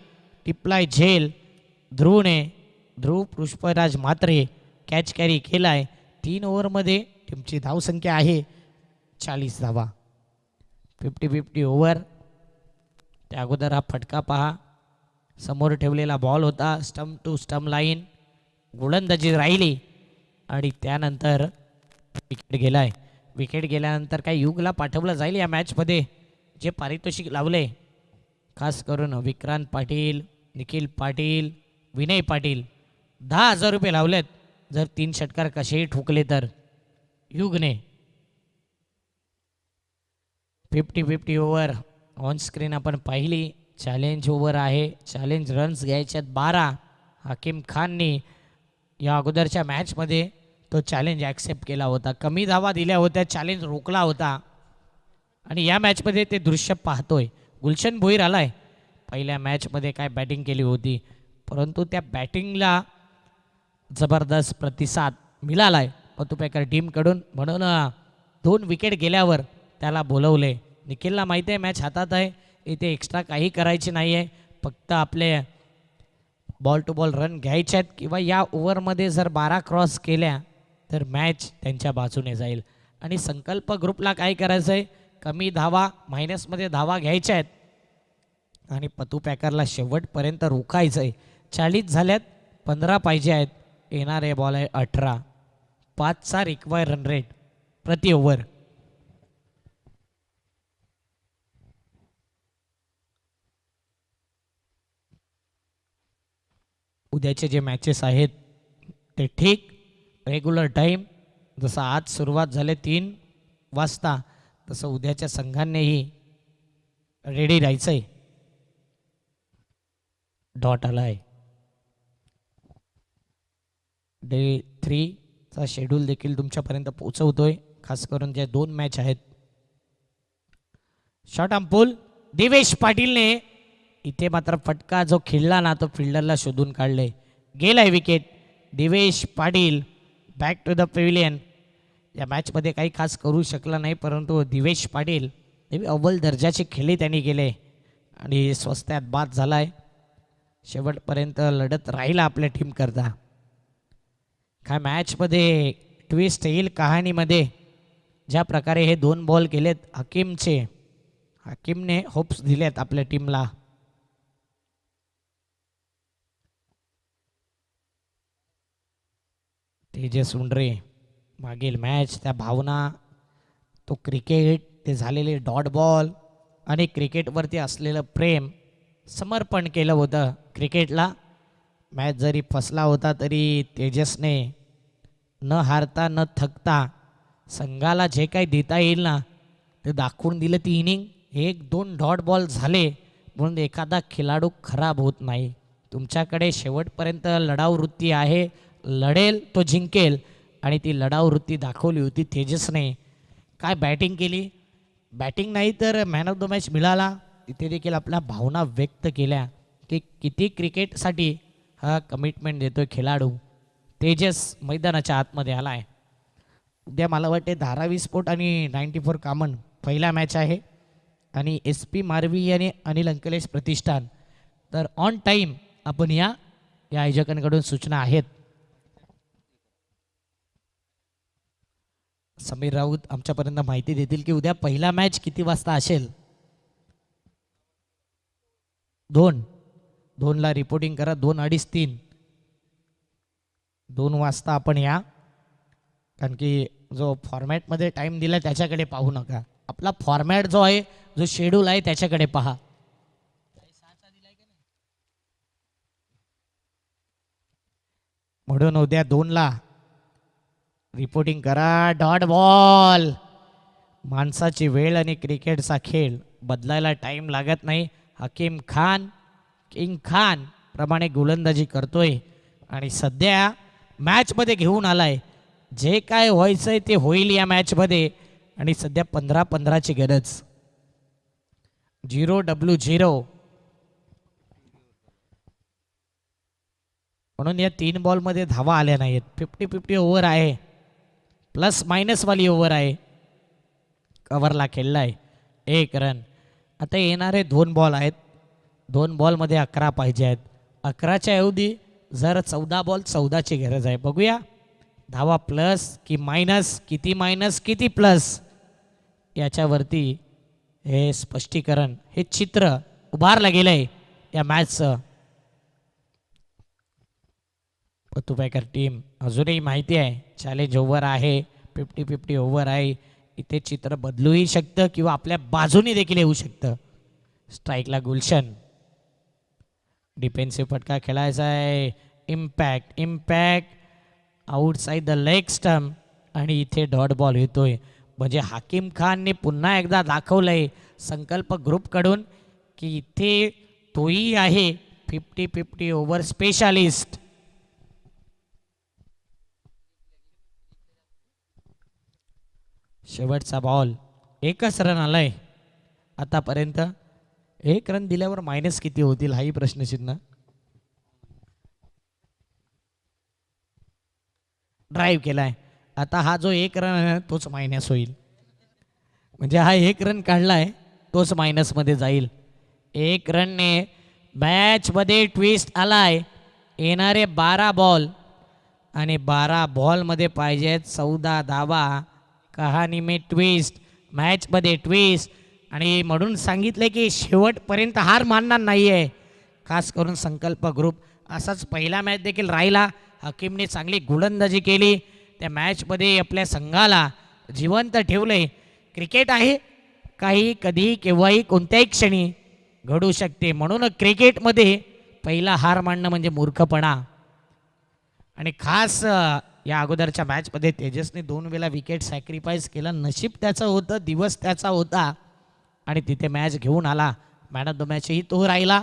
टिपलाय झेल. ध्रुव पुष्पराज मात्रे कॅच कॅरी केलाय. 3 ओव्हरमध्ये टीमची धावसंख्या आहे 40 धावा. 50-50 ओव्हर. त्या अगोदर हा फटका पहा. समोर ठेवलेला बॉल होता, स्टंप टू स्टंप लाईन, गोलंदाजी राहिली आणि त्यानंतर विकेट गेलाय. विकेट गेल्यानंतर काही युगला पाठवलं जाईल या मॅचमध्ये. जे पारितोषिक लावले खास करून विक्रांत पाटील, निखिल पाटील, विनय पाटील 10,000 रुपये लावलेत. जर 3 षटकार कसेही ठोकले तर युगने. 50-50 ओव्हर ऑन स्क्रीन आपण पाहिली. चॅलेंज ओव्हर आहे. चॅलेंज रन्स घ्यायच्यात 12. हाकीम खाननी या अगोदरच्या मॅचमध्ये तो चॅलेंज ॲक्सेप्ट केला होता. कमी धावा दिल्या होत्या, चॅलेंज रोखला होता आणि या मॅचमध्ये ते दृश्य पाहतोय. गुलशन भोईर आलाय. पहिल्या मॅचमध्ये काय बॅटिंग केली होती, परंतु त्या बॅटिंगला जबरदस्त प्रतिसाद मिळालाय पतुपेकर टीमकडून. म्हणून 2 विकेट गेल्यावर त्याला बोलवले. निखिलला माहिती आहे मॅच हातात आहे, इथे एक्स्ट्रा काही करायची नाही आहे, फक्त आपले बॉल टू बॉल रन घ्यायचे आहेत किंवा या ओव्हरमध्ये जर 12 क्रॉस केल्या तर मॅच त्यांच्या बाजूने जाईल. आणि संकल्प ग्रुपला काय करायचं आहे, कमी धावा मायनसमध्ये धावा घ्यायच्या आहेत आणि पतू पॅकरला शेवटपर्यंत रोखायचं आहे. 40 झाल्यात, 15 पाहिजे आहेत. येणारे बॉल आहे 18. 5चा रिक्वायर रन रेट प्रति ओव्हर. उद्याचे जे मॅचेस आहेत ते ठीक रेग्युलर टाईम, जसं आज सुरुवात झाले 3 वाजता तसं उद्याच्या संघांनीही रेडी राहायचं आहे. डॉट आला आहे. डे 3चा शेड्यूल देखील तुमच्यापर्यंत पोहोचवतोय, खास करून जे 2 मॅच आहेत. शॉर्ट आर्म पुल दिवेश पाटीलने इथे मात्र फटका जो खेळला ना तो फिल्डरला शोधून काढले. गेलाय wicket. Divesh Patil back to the pavilion. या मॅचमध्ये काही खास करू शकला नाही, परंतु दिवेश पाटील अव्वल दर्जाचे खेळी त्यांनी केले आणि स्वस्त्यात बाद झालाय. शेवटपर्यंत लढत राहिला आपल्या टीम करता. काय मॅचमध्ये ट्विस्ट येईल कहाणीमध्ये. ज्या प्रकारे हे 2 बॉल केलेत हाकीमने होप्स दिलेत आपल्या टीमला. तेजस उंडरे मागील मॅच, त्या भावना, तो क्रिकेट, ते झालेले डॉट बॉल आणि क्रिकेटवरती असलेलं प्रेम, समर्पण केलं होतं क्रिकेटला. मॅच जरी फसला होता तरी तेजसने न हारता न थकता संघाला जे काही देता येईल ना ते दाखवून दिलं. ती इनिंग 1-2 डॉट बॉल झाले म्हणून एखादा खेळाडू खराब होत नाही. तुमच्याकडे शेवटपर्यंत लढाऊ वृत्ती आहे, लढेल तो जिंकेल आणि ती लढाऊ वृत्ती दाखवली होती तेजसने. काय बॅटिंग केली, बॅटिंग नाही तर मॅन ऑफ द मॅच मिळाला. तिथे देखील आपल्या भावना व्यक्त केल्या की किती क्रिकेटसाठी हा कमिटमेंट देतोय खेळाडू. तेजस मैदानाच्या आतमध्ये आला आहे. उद्या मला वाटते धारावी स्पोर्ट आणि 94 कॉमन पहिला मॅच आहे आणि SP मारवी आणि अनिल अंकलेश प्रतिष्ठान. तर ऑन टाईम आपण या आयोजकांकडून सूचना आहेत. समीर राऊत आमच्यापर्यंत माहिती देतील की उद्या पहिला मॅच किती वाजता असेल. 2ला रिपोर्टिंग करा. 2, 2:30, 3 2 वाजता आपण या. कारण की जो फॉर्मॅटमध्ये टाईम दिला त्याच्याकडे पाहू नका. आपला फॉर्मॅट जो आहे, जो शेड्यूल आहे त्याच्याकडे पहा. म्हणून उद्या 2ला रिपोर्टिंग करा. डॉट बॉल, माणसाची वेळ आणि क्रिकेटचा खेळ बदलायला टाईम लागत नाही. हकीम खान किंग खान प्रमाणे गोलंदाजी करतोय आणि सध्या मॅचमध्ये घेऊन आलाय. जे काय व्हायचंय ते होईल या मॅचमध्ये आणि सध्या 15-15ची गरज. 0-0 म्हणून या 3 बॉलमध्ये धावा आल्या नाहीत. 50-50 ओव्हर आहे, प्लस मायनस वाली ओव्हर आहे. कव्हरला खेळलाय 1 रन. आता येणारे 2 बॉल आहेत. 2 बॉलमध्ये 11 पाहिजे आहेत. 11च्या ऐवजी जर 14 बॉल 14ची गरज आहे. बघूया धावा प्लस की मायनस, किती प्लस, याच्यावरती हे स्पष्टीकरण, हे चित्र उभारलं गेलंय या मॅचचं. पतुपेकर टीम अजूनही माहिती आहे चॅलेंज ओव्हर आहे, 50-50 ओव्हर आहे. इथे चित्र बदलूही शकतं किंवा आपल्या बाजूनी देखील येऊ शकतं. स्ट्राईकला गुलशन, डिफेन्सिव्ह फटका खेळायचा आहे. Impact outside the leg stump आणि इथे डॉट बॉल येतोय. म्हणजे हकीम खानने पुन्हा एकदा दाखवलंय संकल्प ग्रुपकडून की इथे तोही आहे 50-50 ओव्हर स्पेशालिस्ट. शेवटचा बॉल, 1च रन आलाय आतापर्यंत. 1 रन दिल्यावर मायनस किती होतील हाही प्रश्नचिन्ह. ड्राईव्ह केलाय. आता हा जो 1 रन आहे तोच मायनस होईल. म्हणजे हा 1 रन काढलाय तोच मायनसमध्ये जाईल. 1 रनने मॅचमध्ये ट्विस्ट आलाय. येणारे 12 बॉल आणि 12 बॉलमध्ये पाहिजेत 14 धावा. कहाणी में ट्विस्ट, मॅचमध्ये ट्विस्ट. आणि म्हणून सांगितलं की शेवटपर्यंत हार मानणार नाही आहे. खास करून संकल्प ग्रुप असाच पहिला मॅच देखील राहिला. हकीमने चांगली गोलंदाजी केली. त्या मॅचमध्ये आपल्या संघाला जिवंत ठेवले. क्रिकेट आहे, काही कधी केव्हाही कोणत्याही क्षणी घडू शकते. म्हणून क्रिकेटमध्ये पहिला हार मानणं म्हणजे मूर्खपणा. आणि खास या अगोदरच्या मॅचमध्ये तेजसने 2 वेळा विकेट सॅक्रिफाईस केला. नशीब त्याचं होतं, दिवस त्याचा होता आणि तिथे मॅच घेऊन आला. मॅन ऑफ द मॅचही तो राहिला.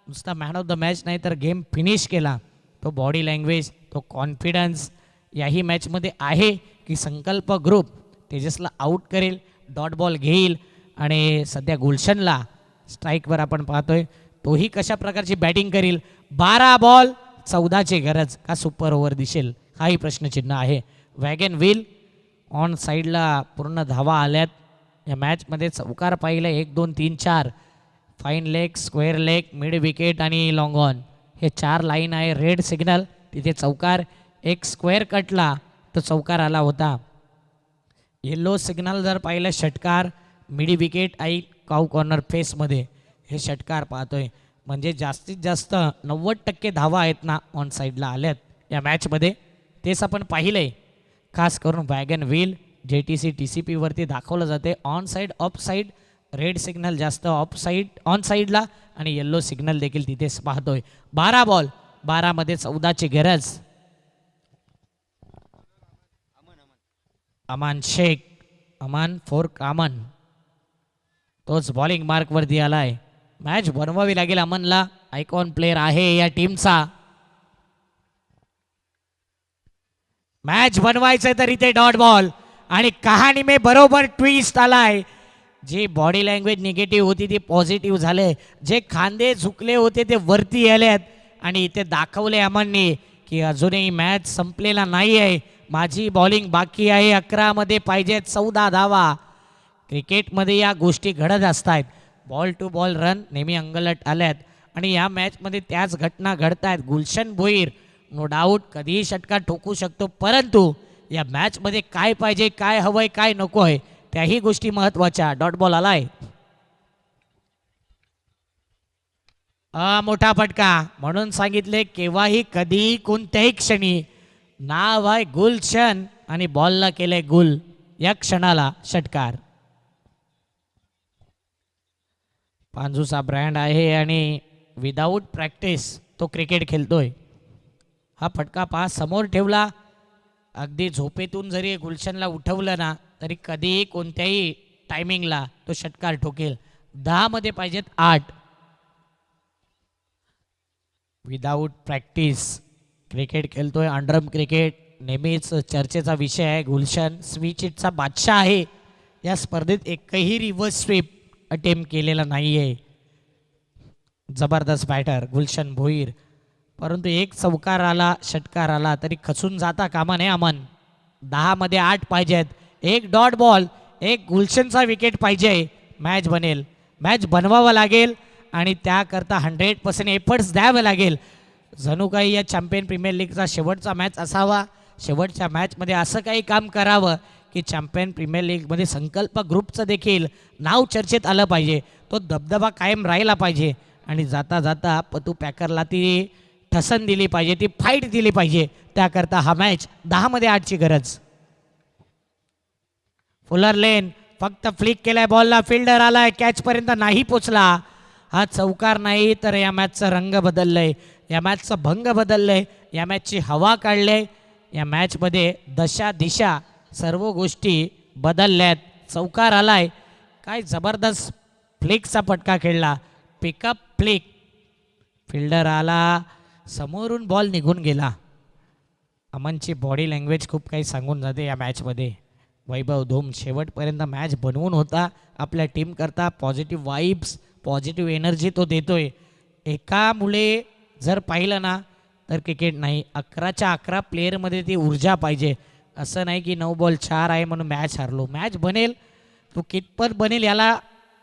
नुसता मॅन ऑफ द मॅच नाही तर गेम फिनिश केला. तो बॉडी लँग्वेज, तो कॉन्फिडन्स याही मॅचमध्ये आहे की संकल्प ग्रुप तेजसला आऊट करेल, डॉट बॉल घेईल. आणि सध्या गुलशनला स्ट्राईकवर आपण पाहतोय, तोही कशा प्रकारची बॅटिंग करील. 12 बॉल 14ची गरज, का सुपर ओव्हर दिसेल हाही प्रश्नचिन्ह आहे. वॅगन व्हील ऑन साईडला पूर्ण धावा आल्यात. या मॅचमध्ये चौकार पाहिलं 1, 2, 3, 4. Fine leg, square leg, mid wicket आणि लॉंग ऑन हे 4 लाईन आहे. रेड सिग्नल तिथे चौकार. एक स्क्वेअर कटला तर चौकार आला होता. येलो सिग्नल जर पाहिलं षटकार. मिड विकेट आई काऊ कॉर्नर फेसमध्ये हे षटकार पाहतोय. म्हणजे जास्तीत जास्त 90% धावा आहेत ना ऑन साईडला आल्यात या मॅचमध्ये. तेच आपण पाहिलंय. खास करून वॅगन व्हील JTC TCP वरती दाखवलं जाते on side, of side. Red signal जास्त ऑफ साईड, ऑन साईडला आणि येल्लो सिग्नल देखील तिथेच पाहतोय. 12 बॉल 12मध्ये 14ची गरज. अमान शेख, अमान फोर्क अमन, तोच बॉलिंग मार्कवरती आलाय. मॅच बनवावी लागेल अमनला. आयकॉन प्लेअर आहे या टीमचा. मॅच बनवायचं तर इथे डॉट बॉल आणि कहाणी में बरोबर ट्विस्ट आलाय. जी बॉडी लँग्वेज निगेटिव्ह होती ती पॉझिटिव्ह झाले. जे खांदे झुकले होते ते वरती आलेत आणि इथे दाखवले अमननी की अजूनही मॅच संपलेला नाही आहे. माझी बॉलिंग बाकी आहे. 11मध्ये पाहिजेत 14 धावा. क्रिकेटमध्ये या गोष्टी घडत असतात. बॉल टू बॉल रन नेहमी अंगलट आल्यात आणि या मॅचमध्ये त्याच घटना घडत आहेत. गुलशन भोईर नो डाऊट कधीही षटकार ठोकू शकतो, परंतु या मॅचमध्ये काय पाहिजे, काय हवंय, काय नको आहे त्याही गोष्टी महत्वाच्या. डॉट बॉल आलाय. मोठा फटका. म्हणून सांगितले केव्हाही कधी कोणत्याही क्षणी नाव आहे गुलशन आणि बॉलला केले गुल. या क्षणाला षटकार. पांजूचा ब्रँड आहे आणि विदाऊट प्रॅक्टिस तो क्रिकेट खेळतोय. हा फटका पहा समोर ठेवला. अगदी झोपेतून जरी गुलशनला उठवलं ना तरी कधीही कोणत्याही टायमिंगला तो षटकार ठोकेल. 10 मध्ये पाहिजेत 8. विदाऊट प्रॅक्टिस क्रिकेट खेळतोय. अंडरम क्रिकेट नेहमीच चर्चेचा विषय आहे. गुलशन स्विच इटचा बादशाह आहे. या स्पर्धेत एकही रिव्हर्स स्वीप अटेम्प्ट केलेला नाही आहे. जबरदस्त बॅटर गुलशन भोईर, परंतु एक चौकार आला षटकार आला तरी खचून जाता कामा नये अमन. 10 मध्ये 8 पाहिजेत. एक डॉट बॉल, एक गुलशनचा विकेट पाहिजे. मॅच बनेल. मॅच बनवावं लागेल आणि त्याकरता 100% एफर्ट्स द्यावे लागेल. जणू काही या चॅम्पियन प्रीमियर लीगचा शेवटचा मॅच असावा. शेवटच्या मॅचमध्ये असं काही काम करावं की चॅम्पियन प्रीमियर लीगमध्ये संकल्प ग्रुपचं देखील नाव चर्चेत आलं पाहिजे. तो दबदबा कायम राहिला पाहिजे आणि जाता जाता पतू पॅकरला ती ठसन दिली पाहिजे, ती फाईट दिली पाहिजे. त्याकरता हा मॅच 10 मध्ये 8ची गरज. फुलर लेन फक्त फ्लिक केलाय बॉलला, फिल्डर आलाय, कॅच पर्यंत नाही पोचला. हा चौकार नाही तर या मॅचचा रंग बदललाय, या मॅचचा भंग बदललाय, या मॅचची हवा काढले. या मॅचमध्ये दशा दिशा सर्व गोष्टी बदलल्यात. चौकार आलाय, काय जबरदस्त फ्लिकचा फटका खेळला. पिकअप फ्लिक, फिल्डर आला, समोरून बॉल निघून गेला. अमनची बॉडी लँग्वेज खूप काही सांगून जाते या मॅचमध्ये. वैभव धूम शेवटपर्यंत मॅच बनवून होता. आपल्या टीम करता पॉझिटिव्ह वाईब्स, पॉझिटिव्ह एनर्जी तो देतोय. एकामुळे जर पाहिलं ना तर क्रिकेट नाही, 11च्या 11 प्लेअरमध्ये ती ऊर्जा पाहिजे. असं नाही की 9 बॉल 4 आहे म्हणून मॅच हारलो. मॅच बनेल, तो कितपत बनेल याला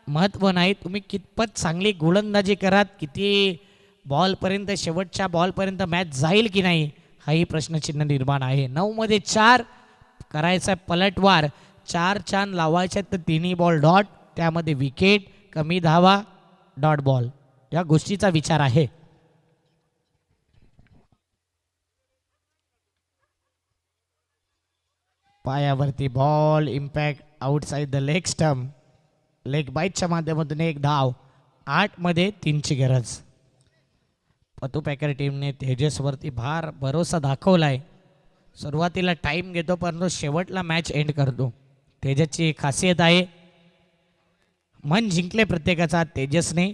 महत्त्व नाही. तुम्ही कितपत चांगली गोलंदाजी करात, किती बॉलपर्यंत, शेवटच्या बॉलपर्यंत मॅच जाईल की नाही हाही प्रश्नचिन्ह निर्माण आहे. 9 मध्ये 4 करायचा पलटवार, 4 चान लावायचे तर 3 बॉल डॉट, त्यामध्ये विकेट, कमी धावा, डॉट बॉल, या गोष्टीचा विचार आहे. पायावरती ball, impact outside the leg stump, leg बाईटच्या माध्यमातून एक धाव. 8 मध्ये 3ची गरज. पतू पॅकर टीमने तेजसवरती भरोसा दाखवलाय. सुरुवातीला टाइम घेतो परंतु शेवटला मॅच एंड करतो. तेजसची खासियत आहे. मन जिंकले प्रत्येकाचा तेजसने.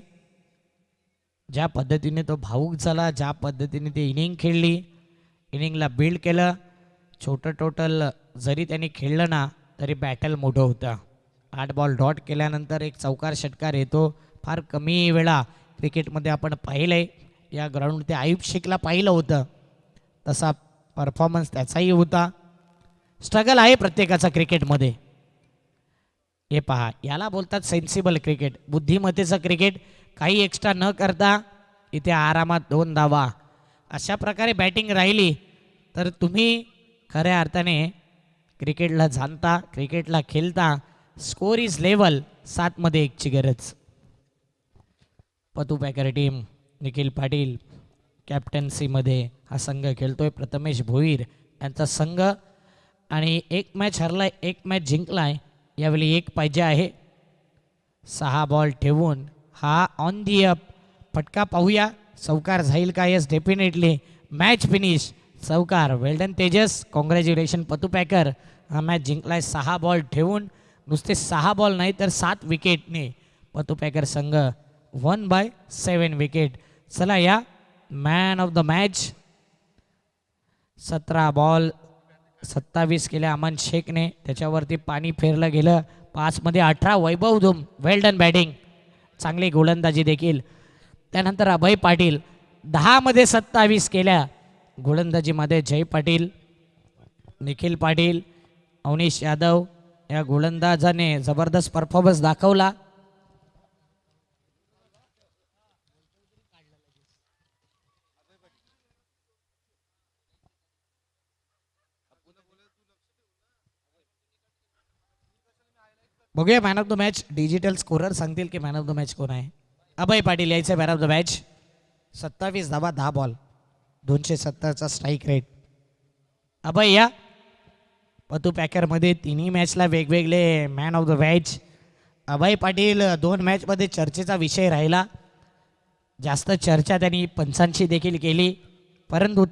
ज्या पद्धतीने तो भावूक झाला, ज्या पद्धतीने ते इनिंग खेळली, इनिंगला बिल्ड केलं. छोटं टोटल जरी त्यांनी खेळलं ना तरी बॅटल मोठं होतं. 8 बॉल डॉट केल्यानंतर एक चौकार षटकार येतो. फार कमी वेळा क्रिकेटमध्ये आपण पाहिलंय. या ग्राउंड ते आयुब शेखला पाहिलं होतं, तसा परफॉर्मन्स त्याचाही होता. स्ट्रगल आहे प्रत्येकाचा क्रिकेटमध्ये. हे पहा, याला बोलतात सेन्सिबल क्रिकेट, बुद्धिमत्तेचं क्रिकेट. काही एक्स्ट्रा न करता इथे आरामात 2 धावा, अशा प्रकारे बॅटिंग राहिली तर तुम्ही खऱ्या अर्थाने क्रिकेटला जाणता, क्रिकेटला खेळता. Score is level. 7 मध्ये 1ची गरज. पतू पॅकर टीम निखिल पाटील कॅप्टन्सीमध्ये हा संघ खेळतोय. प्रथमेश भोईर यांचा संघ, आणि 1 मॅच हरलाय, 1 मॅच जिंकलाय. यावेळी 1 पाहिजे आहे. 6 बॉल ठेवून हा ऑन दी अप फटका पाहूया. चौकार जाईल का? Yes, definitely. मॅच फिनिश, चौकार. वेल्डन तेजस, कॉंग्रॅच्युलेशन पतू पॅकर. हा मॅच जिंकलाय 6 बॉल ठेवून. नुसते 6 बॉल नाही तर 7 विकेटने पतू पॅकर संघ 1/7 विकेट. चला या man of the match. 17 ball 27 केल्या अमन शेखने, त्याच्यावरती पाणी फेरलं गेलं. 5 मध्ये 18 वैभव धूम. वेल्डन बॅटिंग, चांगली गोलंदाजी देखील. त्यानंतर अभय पाटील 10 मध्ये 27 केल्या. गोलंदाजीमध्ये जय पाटील, निखिल पाटील, अवनीश यादव या गोलंदाजाने जबरदस्त परफॉर्मन्स दाखवला. बघूया man of the match. Digital scorer सांगतील की मॅन ऑफ द मॅच कोण आहे. अभय पाटील यायचं मॅन ऑफ द मॅच. 27 धावा, 10 बॉल, 270चा स्ट्राईक रेट. अभय या. पतू पॅकरमध्ये 3ही मॅचला वेगवेगळे मॅन ऑफ द मॅच. अभय पाटील 2 मॅचमध्ये चर्चेचा विषय राहिला. जास्त चर्चा त्यांनी पंचांशी देखील केली, परंतु